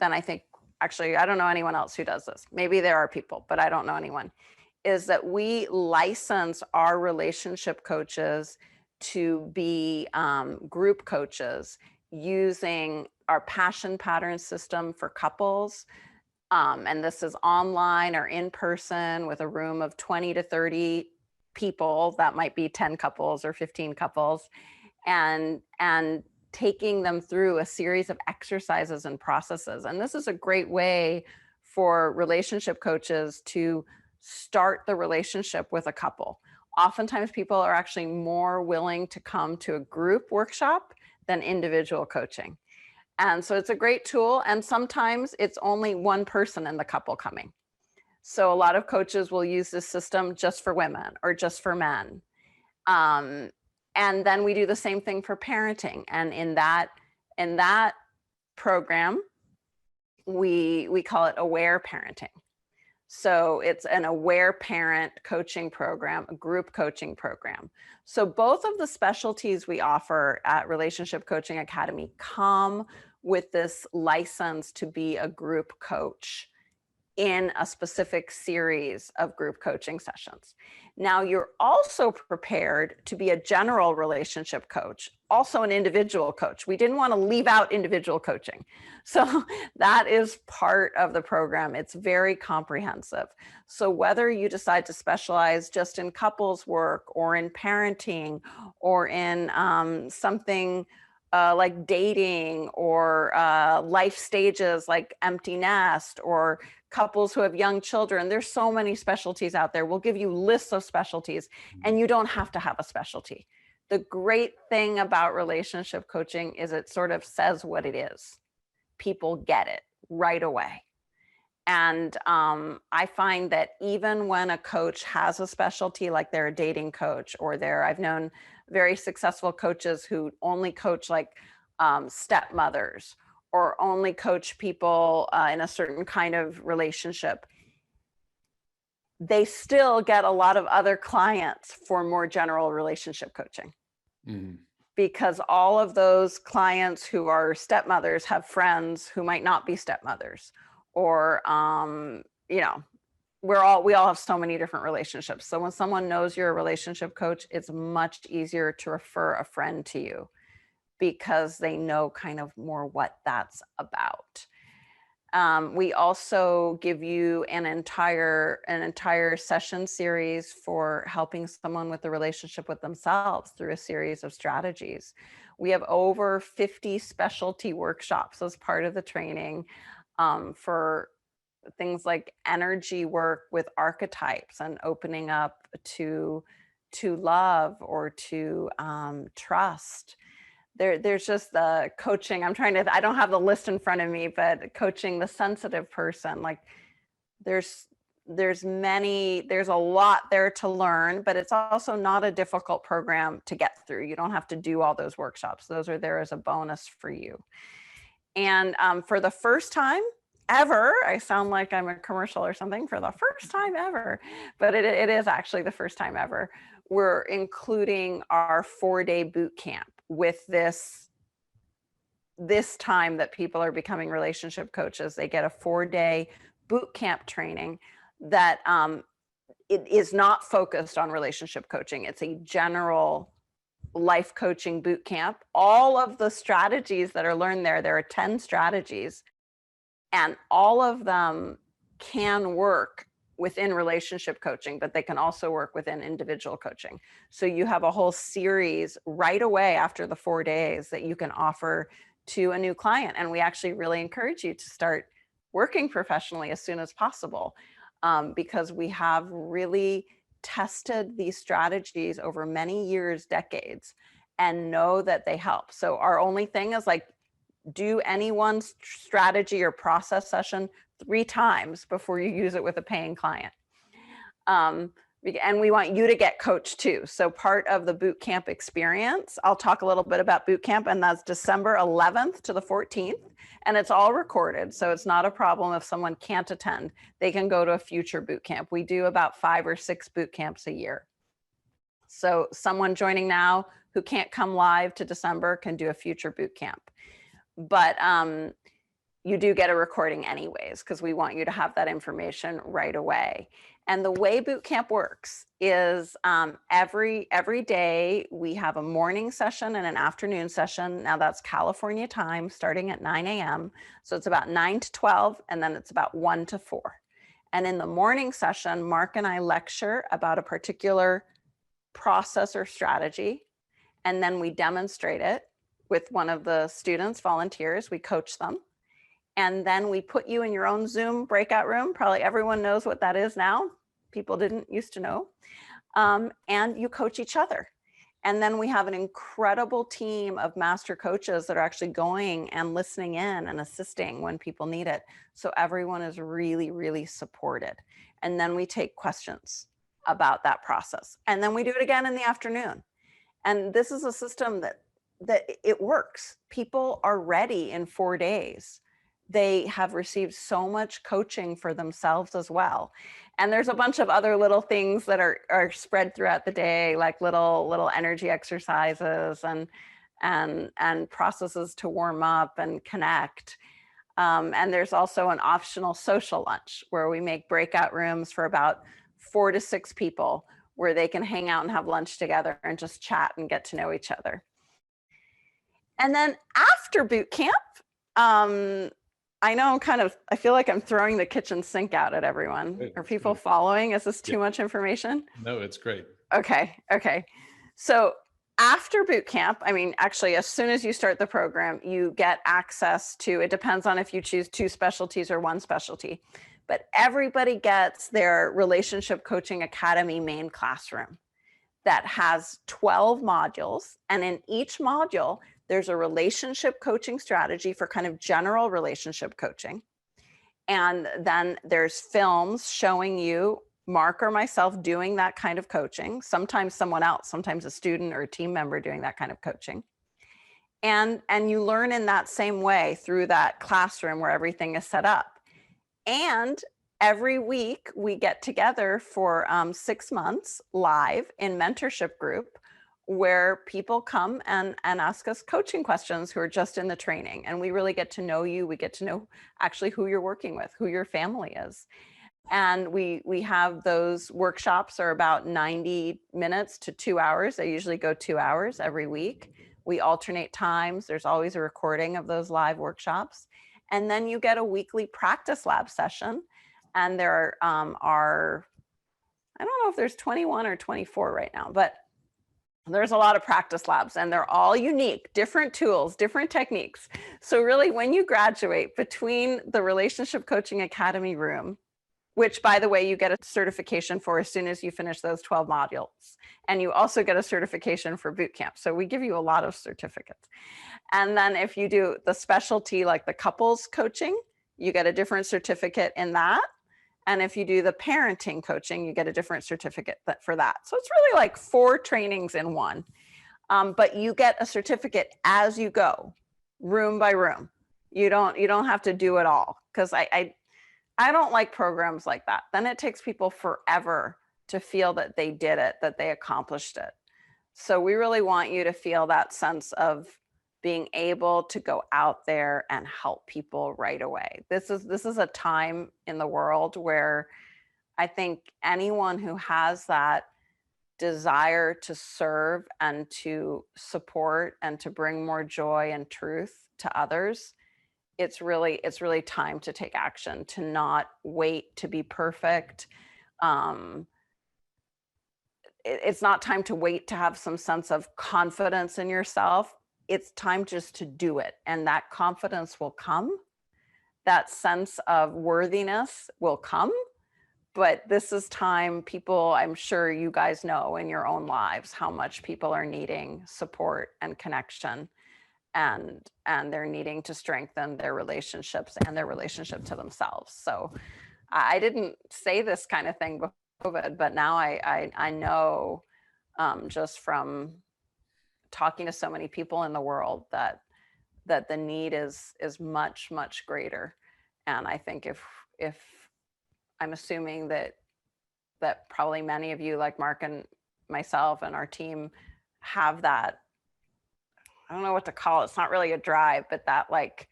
I think, actually, I don't know anyone else who does this. Maybe there are people, but I don't know anyone, is that we license our relationship coaches to be group coaches using our passion pattern system for couples. And this is online or in person with a room of 20 to 30 people. That might be 10 couples or 15 couples, and taking them through a series of exercises and processes. And this is a great way for relationship coaches to start the relationship with a couple. Oftentimes people are actually more willing to come to a group workshop than individual coaching. And so it's a great tool. And sometimes it's only one person in the couple coming. So a lot of coaches will use this system just for women or just for men. And then we do the same thing for parenting. And in that program, we call it Aware Parenting. So it's an aware parent coaching program, a group coaching program. So both of the specialties we offer at Relationship Coaching Academy come with this license to be a group coach in a specific series of group coaching sessions. Now you're also prepared to be a general relationship coach, also an individual coach. We didn't want to leave out individual coaching. So that is part of the program. It's very comprehensive. So whether you decide to specialize just in couples work or in parenting or in something like dating or life stages like empty nest or couples who have young children, there's so many specialties out there. We'll give you lists of specialties, and you don't have to have a specialty. The great thing about relationship coaching is it sort of says what it is. People get it right away. And I find that even when a coach has a specialty, like they're a dating coach or I've known very successful coaches who only coach like stepmothers or only coach people in a certain kind of relationship, they still get a lot of other clients for more general relationship coaching. Mm-hmm. Because all of those clients who are stepmothers have friends who might not be stepmothers, or we all have so many different relationships. So when someone knows you're a relationship coach, it's much easier to refer a friend to you because they know kind of more what that's about. We also give you an entire session series for helping someone with the relationship with themselves through a series of strategies. We have over 50 specialty workshops as part of the training for things like energy work with archetypes and opening up to love or to trust. There's just the coaching. I don't have the list in front of me, but coaching the sensitive person, like there's a lot there to learn, but it's also not a difficult program to get through. You don't have to do all those workshops. Those are there as a bonus for you. And for the first time ever, I sound like I'm a commercial or something, for the first time ever, but it is actually the first time ever, we're including our 4-day boot camp with this time that people are becoming relationship coaches. They get a 4-day boot camp training that it is not focused on relationship coaching. It's a general life coaching boot camp. All of the strategies that are learned there are 10 strategies, and all of them can work within relationship coaching, but they can also work within individual coaching. So you have a whole series right away after the 4 days that you can offer to a new client. And we actually really encourage you to start working professionally as soon as possible, because we have really tested these strategies over many years, decades, and know that they help. So our only thing is like, do any one strategy or process session 3 times before you use it with a paying client. And we want you to get coached too. So part of the boot camp experience, I'll talk a little bit about boot camp, and that's December 11th to the 14th. And it's all recorded. So it's not a problem if someone can't attend. They can go to a future boot camp. We do about 5 or 6 boot camps a year. So someone joining now who can't come live to December can do a future boot camp. But you do get a recording anyways, because we want you to have that information right away. And the way boot camp works is every day we have a morning session and an afternoon session. Now that's California time, starting at 9 a.m. So it's about 9 to 12, and then it's about 1 to 4. And in the morning session, Mark and I lecture about a particular process or strategy, and then we demonstrate it with one of the students, volunteers. We coach them. And then we put you in your own Zoom breakout room. Probably everyone knows what that is now. People didn't used to know. And you coach each other. And then we have an incredible team of master coaches that are actually going and listening in and assisting when people need it. So everyone is really, really supported. And then we take questions about that process. And then we do it again in the afternoon. And this is a system that it works. People are ready in 4 days. They have received so much coaching for themselves as well. And there's a bunch of other little things that are spread throughout the day, like little energy exercises and processes to warm up and connect. And there's also an optional social lunch where we make breakout rooms for about 4 to 6 people where they can hang out and have lunch together and just chat and get to know each other. And then after boot camp, I know I feel like I'm throwing the kitchen sink out at everyone. Are people following? Is this too much information? No, it's great. Okay. So after boot camp, I mean, actually, as soon as you start the program, you get access to, it depends on if you choose 2 specialties or 1 specialty, but everybody gets their Relationship Coaching Academy main classroom that has 12 modules. And in each module, there's a relationship coaching strategy for kind of general relationship coaching. And then there's films showing you Mark or myself doing that kind of coaching, sometimes someone else, sometimes a student or a team member doing that kind of coaching. And you learn in that same way through that classroom where everything is set up. And every week we get together for 6 months live in mentorship group, where people come and ask us coaching questions who are just in the training. And we really get to know you. We get to know actually who you're working with, who your family is. And we have those workshops are about 90 minutes to 2 hours. They usually go 2 hours every week. We alternate times. There's always a recording of those live workshops. And then you get a weekly practice lab session. And there are I don't know if there's 21 or 24 right now, but there's a lot of practice labs, and they're all unique, different tools, different techniques. So really, when you graduate, between the Relationship Coaching Academy room which, by the way, you get a certification for as soon as you finish those 12 modules. And you also get a certification for boot camp. So we give you a lot of certificates. And then if you do the specialty, like the couples coaching, you get a different certificate in that. And if you do the parenting coaching, you get a different certificate for that. So it's really like 4 trainings in one. But you get a certificate as you go, room by room. You don't have to do it all, because I don't like programs like that. Then it takes people forever to feel that they did it, that they accomplished it. So we really want you to feel that sense of being able to go out there and help people right away. This is a time in the world where I think anyone who has that desire to serve and to support and to bring more joy and truth to others, it's really time to take action, to not wait to be perfect. It's not time to wait to have some sense of confidence in yourself. It's time just to do it. And that confidence will come. That sense of worthiness will come. But this is time, people, I'm sure you guys know in your own lives how much people are needing support and connection, and they're needing to strengthen their relationships and their relationship to themselves. So I didn't say this kind of thing before COVID, but now I know, just from talking to so many people in the world, that the need is much, much greater. And I think if I'm assuming that probably many of you, like Mark and myself and our team, have that, I don't know what to call it. It's not really a drive, but that like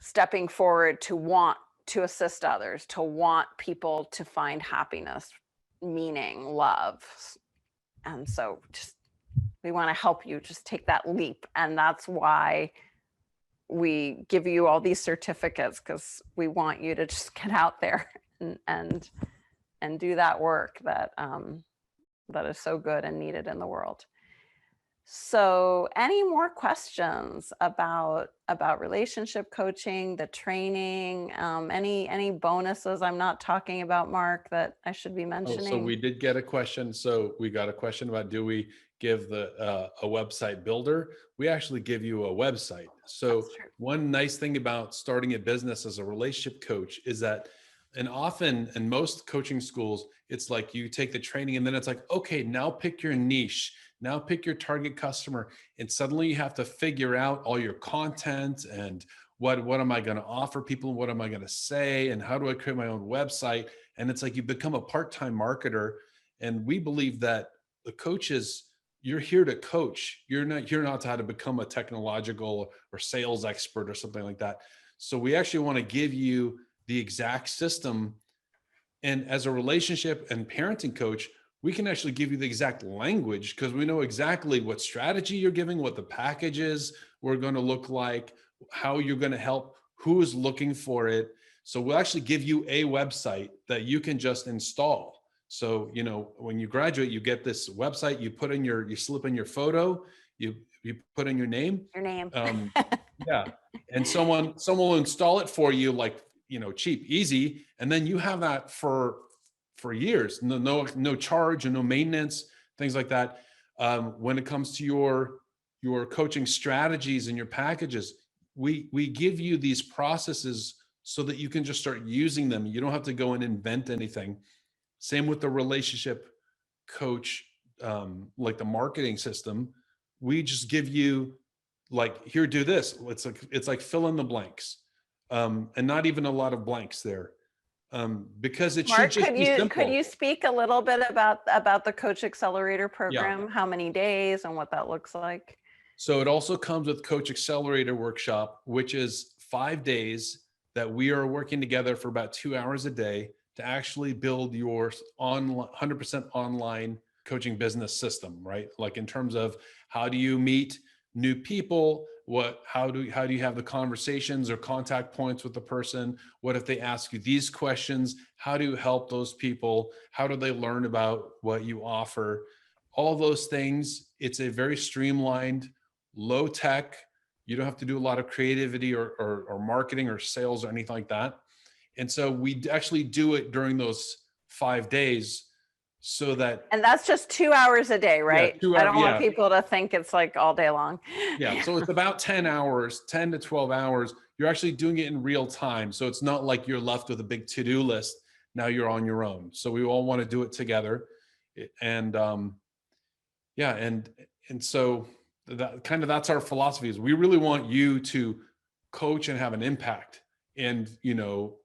stepping forward to want to assist others, to want people to find happiness, meaning, love. And so just, we want to help you just take that leap. And that's why we give you all these certificates, because we want you to just get out there and do that work that that is so good and needed in the world. So any more questions about relationship coaching, the training, any bonuses I'm not talking about, Mark, that I should be mentioning? So we did get a question. So we got a question about, do we give a website builder? We actually give you a website. So one nice thing about starting a business as a relationship coach is that, and often in most coaching schools, it's like you take the training and then it's like, okay, now pick your niche, now pick your target customer. And suddenly you have to figure out all your content and what am I going to offer people? What am I going to say? And how do I create my own website? And it's like you become a part-time marketer. And we believe that the coaches, you're here to coach. You're not how to become a technological or sales expert or something like that. So we actually want to give you the exact system. And as a relationship and parenting coach, we can actually give you the exact language, because we know exactly what strategy you're giving, what the packages were going to look like, how you're going to help, who is looking for it. So we'll actually give you a website that you can just install. So, you know, when you graduate, you get this website, you slip in your photo, you put in your name. Yeah. And someone will install it for you, like, you know, cheap, easy. And then you have that for years, no charge and no maintenance, things like that. When it comes to your coaching strategies and your packages, we give you these processes so that you can just start using them. You don't have to go and invent anything. Same with the relationship coach, like the marketing system. We just give you, like, here, do this. It's like fill in the blanks, and not even a lot of blanks there, because it Mark, should just be simple. Could you speak a little bit about the Coach Accelerator program? Yeah. How many days and what that looks like? So it also comes with Coach Accelerator Workshop, which is 5 days that we are working together for about 2 hours a day to actually build your 100% online coaching business system, right? Like in terms of how do you meet new people? How do you have the conversations or contact points with the person? What if they ask you these questions? How do you help those people? How do they learn about what you offer? All those things. It's a very streamlined, low tech. You don't have to do a lot of creativity or marketing or sales or anything like that. And so we actually do it during those 5 days so that, And that's just 2 hours a day, right? 2 I hours, don't want yeah. people to think it's like all day long. Yeah, so it's about 10 hours, 10 to 12 hours. You're actually doing it in real time. So it's not like you're left with a big to-do list. Now you're on your own. So we all want to do it together. And yeah, and so that kind of, that's our philosophy, is we really want you to coach and have an impact, and, you know,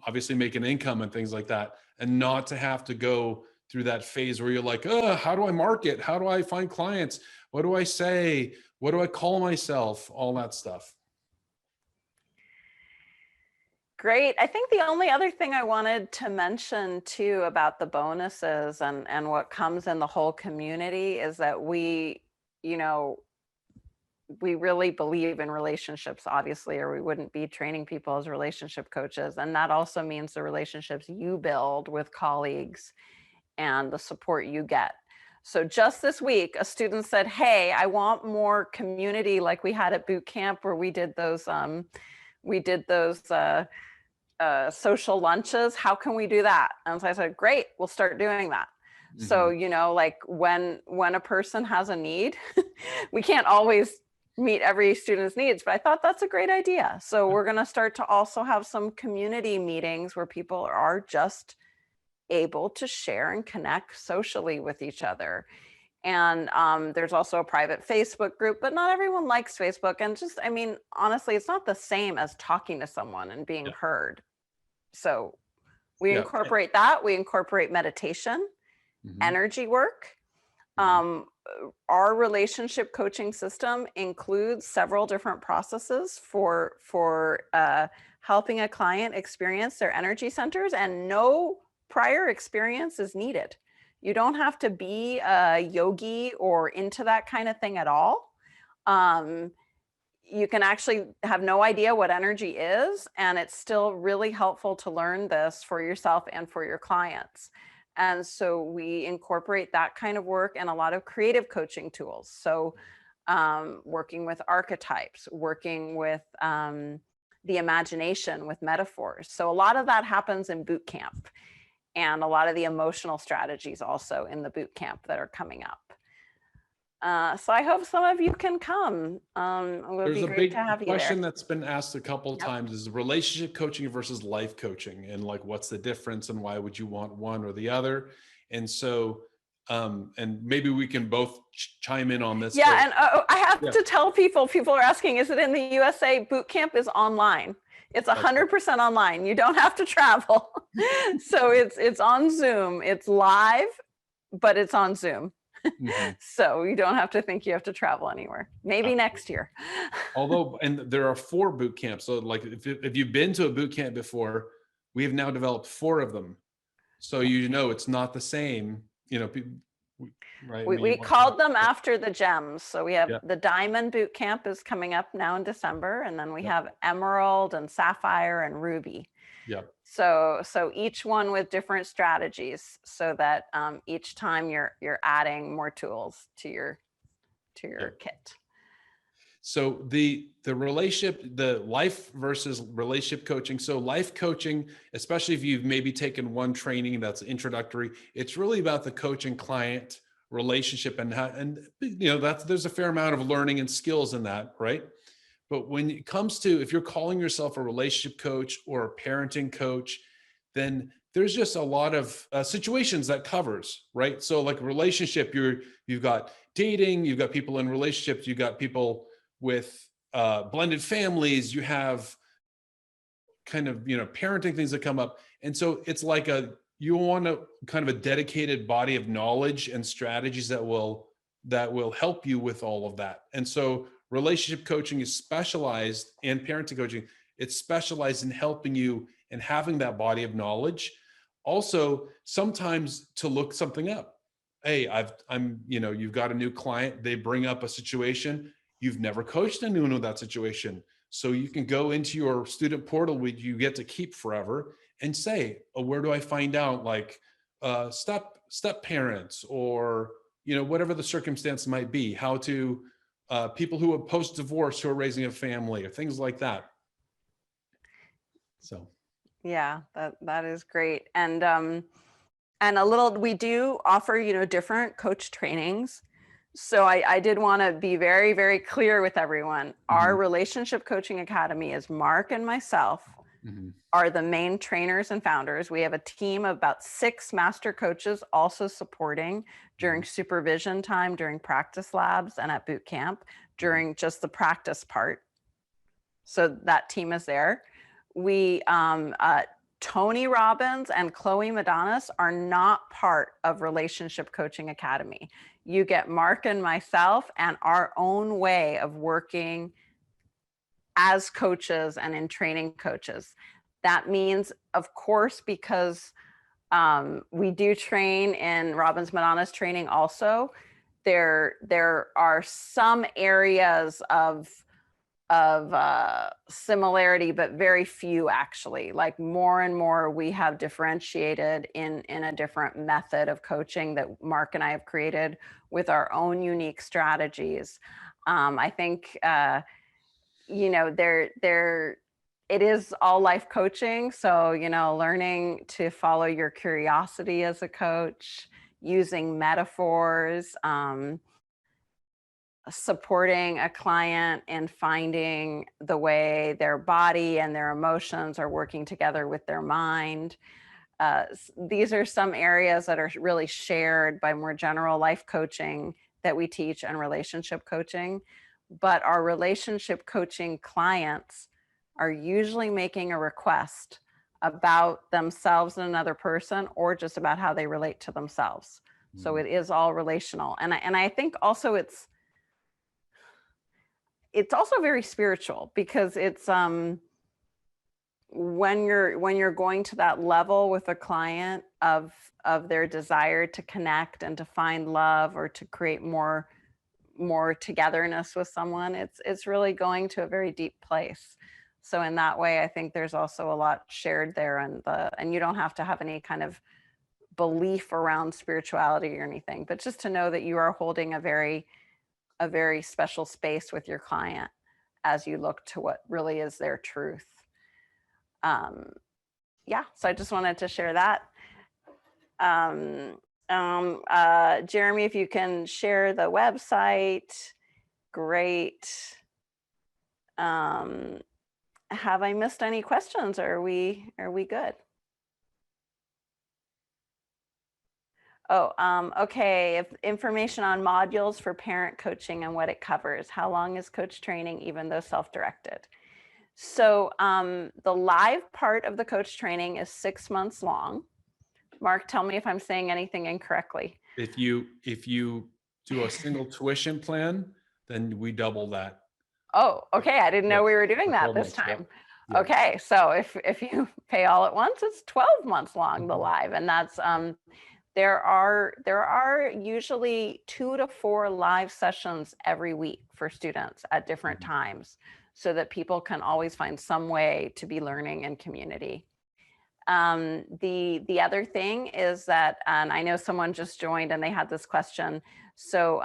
obviously make an income and things like that, and not to have to go through that phase where you're like, oh, how do I market? How do I find clients? What do I say? What do I call myself? All that stuff. Great. I think the only other thing I wanted to mention too about the bonuses and what comes in the whole community is that we, you know, we really believe in relationships, obviously, or we wouldn't be training people as relationship coaches. And that also means the relationships you build with colleagues and the support you get. So just this week, a student said, hey, I want more community like we had at boot camp, where we did those social lunches. How can we do that? And so I said, great, we'll start doing that. So, you know, like when a person has a need, we can't always meet every student's needs, but I thought that's a great idea. So we're going to start to also have some community meetings where people are just able to share and connect socially with each other. And there's also a private Facebook group, but not everyone likes Facebook. And just, I mean, honestly, it's not the same as talking to someone and being heard. So we incorporate that. We incorporate meditation, energy work. Our relationship coaching system includes several different processes for helping a client experience their energy centers, and no prior experience is needed. You don't have to be a yogi or into that kind of thing at all. You can actually have no idea what energy is, and it's still really helpful to learn this for yourself and for your clients. And so we incorporate that kind of work and a lot of creative coaching tools. So working with archetypes, working with the imagination, with metaphors. So a lot of that happens in boot camp, and a lot of the emotional strategies also in the boot camp that are coming up. So I hope some of you can come. It would There's be a great big to have you question there. that's been asked a couple of times, is relationship coaching versus life coaching, and like, what's the difference and why would you want one or the other? And so, and maybe we can both chime in on this. Yeah, and I have to tell people are asking, is it in the USA? Boot camp is online. It's 100% online. You don't have to travel. So it's on Zoom. It's live, but it's on Zoom. So you don't have to think you have to travel anywhere. Maybe next year. Although, and there are 4 boot camps. So like if you've been to a boot camp before, we have now developed 4 of them. So, you know, it's not the same, you know, right? We called them after the gems. So we have the Diamond Boot Camp is coming up now in December. And then we have Emerald and Sapphire and Ruby. So each one with different strategies, so that each time you're adding more tools to your kit. So the relationship, the life versus relationship coaching. So life coaching, especially if you've maybe taken one training that's introductory, it's really about the coach and client relationship, and you know, there's a fair amount of learning and skills in that, right? But when it comes to, if you're calling yourself a relationship coach or a parenting coach, then there's just a lot of situations that covers, right? So like relationship, you've got dating, you've got people in relationships, you've got people with blended families, you have kind of, you know, parenting things that come up. And so it's like you want a kind of a dedicated body of knowledge and strategies that will help you with all of that. And so relationship coaching is specialized, and parenting coaching, it's specialized in helping you and having that body of knowledge. Also, sometimes to look something up. Hey, you know, you've got a new client, they bring up a situation, you've never coached anyone with that situation. So you can go into your student portal, which you get to keep forever, and say, oh, where do I find out, like step parents, or, you know, whatever the circumstance might be, how to people who are post-divorce who are raising a family, or things like that. So Yeah, that is great. And a little, we do offer, different coach trainings. So I did want to be very, very clear with everyone. Our Mhm, Relationship Coaching Academy is Mark and myself mhm, are the main trainers and founders. We have a team of about 6 master coaches also supporting during mhm, supervision time, during practice labs, and at boot camp, mhm, during just the practice part. So that team is there. We Tony Robbins and Chloe Madonis are not part of Relationship Coaching Academy. You get Mark and myself and our own way of working as coaches and in training coaches. That means, of course, because we do train in Robbins Madonis training also, there are some areas of similarity, but very few actually. Like more and more we have differentiated in a different method of coaching that Mark and I have created with our own unique strategies. I think there it is all life coaching. So, learning to follow your curiosity as a coach, using metaphors, supporting a client in finding the way their body and their emotions are working together with their mind. These are some areas that are really shared by more general life coaching that we teach and relationship coaching. But our relationship coaching clients are usually making a request about themselves and another person, or just about how they relate to themselves. So mhm, it is all relational. And I think also it's also very spiritual, because it's when you're going to that level with a client of their desire to connect and to find love, or to create more togetherness with someone, it's really going to a very deep place. So in that way, I think there's also a lot shared there, and you don't have to have any kind of belief around spirituality or anything, but just to know that you are holding a very special space with your client as you look to what really is their truth. Um, yeah, so I just wanted to share that. Um, Jeremy, if you can share the website, great. Um, have I missed any questions? Are we good? Oh, okay. If information on modules for parent coaching and what it covers. How long is coach training, even though self-directed? So the live part of the coach training is 6 months long. Mark, tell me if I'm saying anything incorrectly. if you do a single tuition plan, then we double that. Oh, okay. I didn't know we Yes, were doing for that 12 this months. Yep. time. Yep. Okay, so if you pay all at once, it's 12 months long, the Mhm. live, and that's there are usually 2 to 4 live sessions every week for students at different Mhm. times, so that people can always find some way to be learning in community. The other thing is that, and I know someone just joined and they had this question. So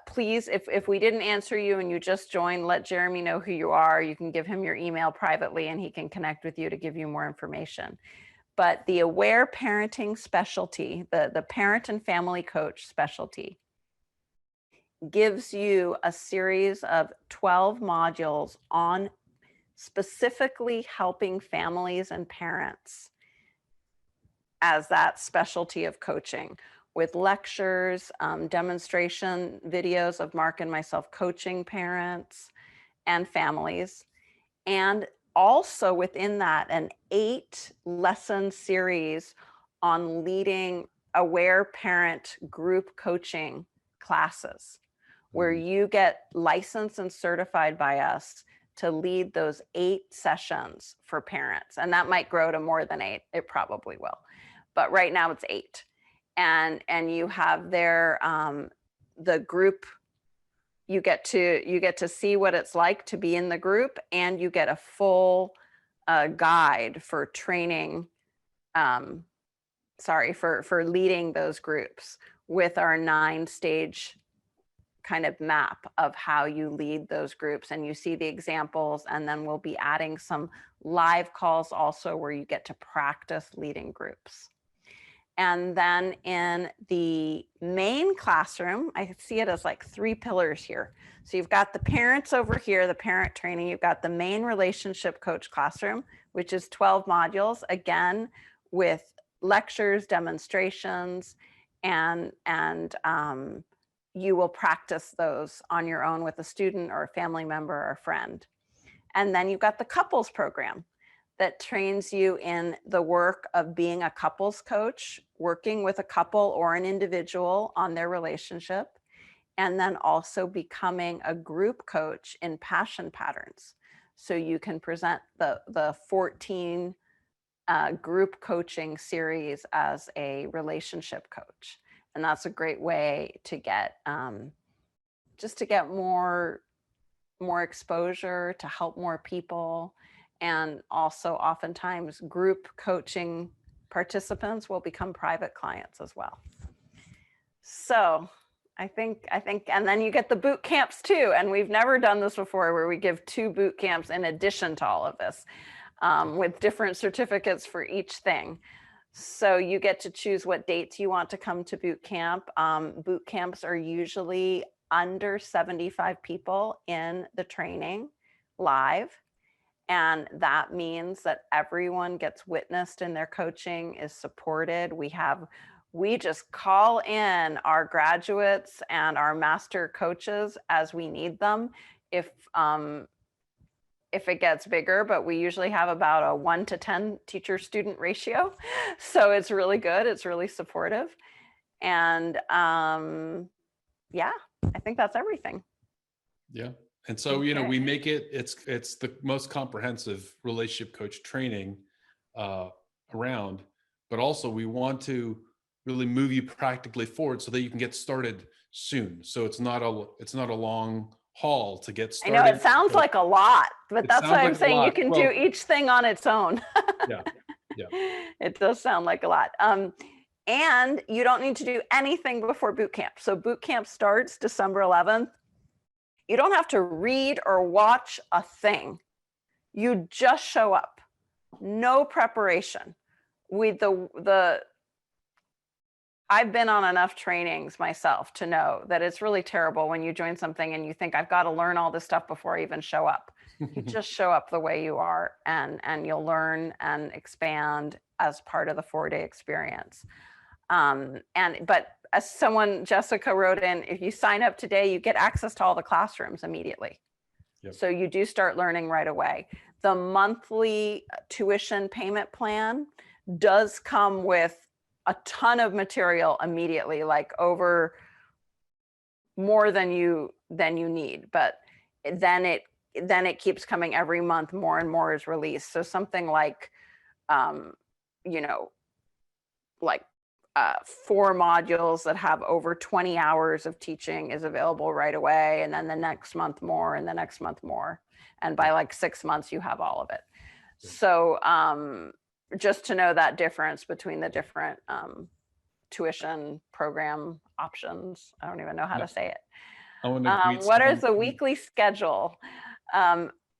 please, if we didn't answer you and you just joined, let Jeremy know who you are. You can give him your email privately and he can connect with you to give you more information. But the Aware Parenting specialty, the parent and family coach specialty, gives you a series of 12 modules on specifically helping families and parents as that specialty of coaching, with lectures, demonstration videos of Mark and myself coaching parents and families. And also within that, an 8-lesson series on leading aware parent group coaching classes, where Mhm. you get licensed and certified by us to lead those 8 sessions for parents. And that might grow to more than 8. It probably will. But right now it's 8. And you have the group, you get to see what it's like to be in the group, and you get a full guide for training, um, for leading those groups with our 9-stage kind of map of how you lead those groups, and you see the examples, and then we'll be adding some live calls also where you get to practice leading groups. And then in the main classroom, I see it as like 3 pillars here. So you've got the parents over here, the parent training, you've got the main relationship coach classroom, which is 12 modules, again, with lectures, demonstrations, and you will practice those on your own with a student or a family member or a friend. And then you've got the couples program that trains you in the work of being a couples coach, working with a couple or an individual on their relationship, and then also becoming a group coach in passion patterns. So you can present the 14 group coaching series as a relationship coach. And that's a great way to get, just to get more exposure, to help more people. And also oftentimes group coaching participants will become private clients as well. So I think, and then you get the boot camps too. And we've never done this before, where we give 2 boot camps in addition to all of this, with different certificates for each thing. So you get to choose what dates you want to come to boot camp. Boot camps are usually under 75 people in the training live. And that means that everyone gets witnessed in their coaching, is supported. We just call in our graduates and our master coaches as we need them if it gets bigger, but we usually have about a 1 to 10 teacher student ratio. So it's really good. It's really supportive. And yeah, I think that's everything. Yeah. And so, you know, we make it's the most comprehensive relationship coach training around, but also we want to really move you practically forward so that you can get started soon. So it's not a long haul to get started. I know it sounds like a lot, but that's why I'm saying you can do each thing on its own. Yeah. It does sound like a lot. And you don't need to do anything before boot camp. So boot camp starts December 11th. You don't have to read or watch a thing. You just show up. No preparation. I've been on enough trainings myself to know that it's really terrible when you join something and you think, I've got to learn all this stuff before I even show up. You just show up the way you are, and you'll learn and expand as part of the 4-day experience. But as Jessica wrote in, if you sign up today, you get access to all the classrooms immediately. Yep. So you do start learning right away. The monthly tuition payment plan does come with a ton of material immediately, like over more than you need, but then it keeps coming every month. More and more is released. So something like, like 4 modules that have over 20 hours of teaching is available right away. And then the next month more, and the next month more. And by like 6 months, you have all of it. So just to know that difference between the different tuition program options. I don't even know how to say it. What is the weekly schedule?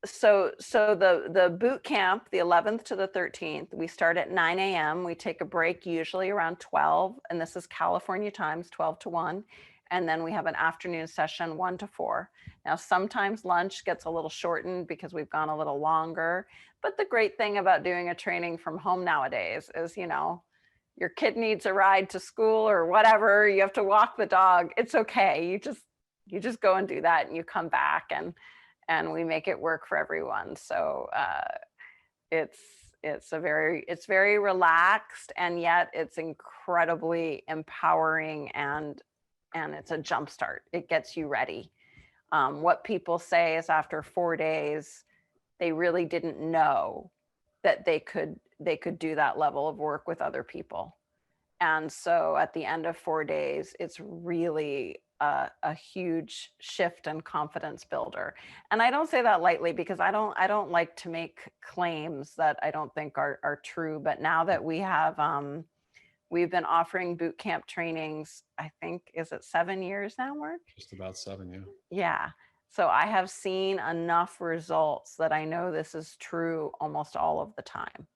So the boot camp, the 11th to the 13th, we start at 9 a.m. We take a break usually around 12, and this is California times, 12 to 1. And then we have an afternoon session, 1 to 4. Now, sometimes lunch gets a little shortened because we've gone a little longer. But the great thing about doing a training from home nowadays is, your kid needs a ride to school or whatever, you have to walk the dog. It's okay. You just go and do that, and you come back, and we make it work for everyone. So it's very relaxed, and yet it's incredibly empowering, and it's a jumpstart. It gets you ready. What people say is after 4 days, they really didn't know that they could do that level of work with other people. And so at the end of 4 days, it's really a huge shift and confidence builder. And I don't say that lightly, because I don't like to make claims that I don't think are true. But now that we have We've been offering boot camp trainings, I think, is it 7 years now, Mark? Just about 7, yeah. Yeah. So I have seen enough results that I know this is true almost all of the time.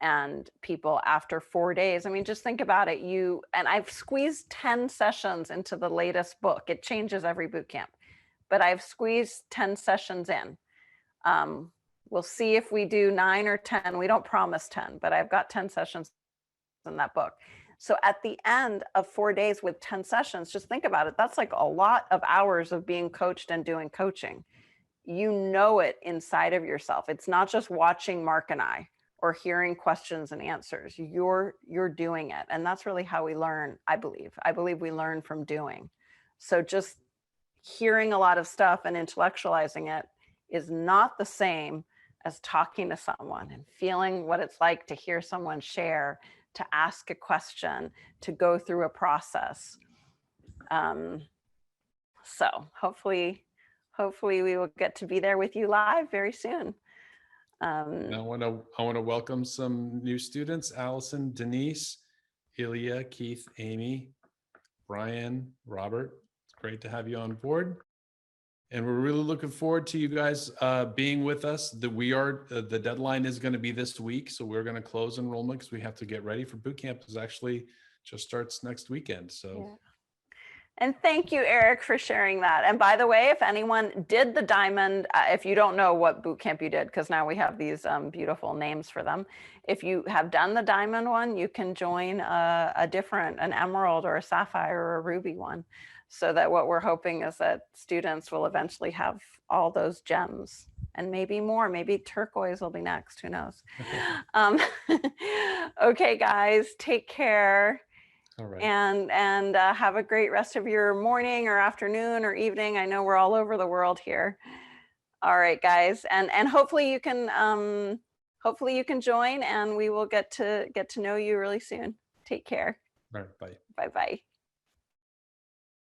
And people after 4 days, I mean, just think about it. And I've squeezed 10 sessions into the latest book. It changes every boot camp, but I've squeezed 10 sessions in. We'll see if we do 9 or 10. We don't promise 10, but I've got 10 sessions in that book. So at the end of 4 days with 10 sessions, just think about it. That's like a lot of hours of being coached and doing coaching. You know it inside of yourself. It's not just watching Mark and I or hearing questions and answers. You're doing it. And that's really how we learn, I believe. I believe we learn from doing. So just hearing a lot of stuff and intellectualizing it is not the same as talking to someone and feeling what it's like to hear someone share, to ask a question, to go through a process. So hopefully we will get to be there with you live very soon. And I want to welcome some new students: Allison, Denise, Ilya, Keith, Amy, Brian, Robert. It's great to have you on board. And we're really looking forward to you guys being with us. The deadline is going to be this week, so we're going to close enrollment because we have to get ready for boot camp. It actually just starts next weekend. So. Yeah. And thank you, Eric, for sharing that. And by the way, if anyone did the Diamond, if you don't know what boot camp you did, because now we have these beautiful names for them. If you have done the Diamond one, you can join an Emerald or a Sapphire or a Ruby one. So that what we're hoping is that students will eventually have all those gems and maybe more. Maybe turquoise will be next. Who knows? Okay, guys, take care. All right. And have a great rest of your morning or afternoon or evening. I know we're all over the world here. All right, guys, and hopefully you can join, and we will get to know you really soon. Take care. All right. Bye. Bye bye.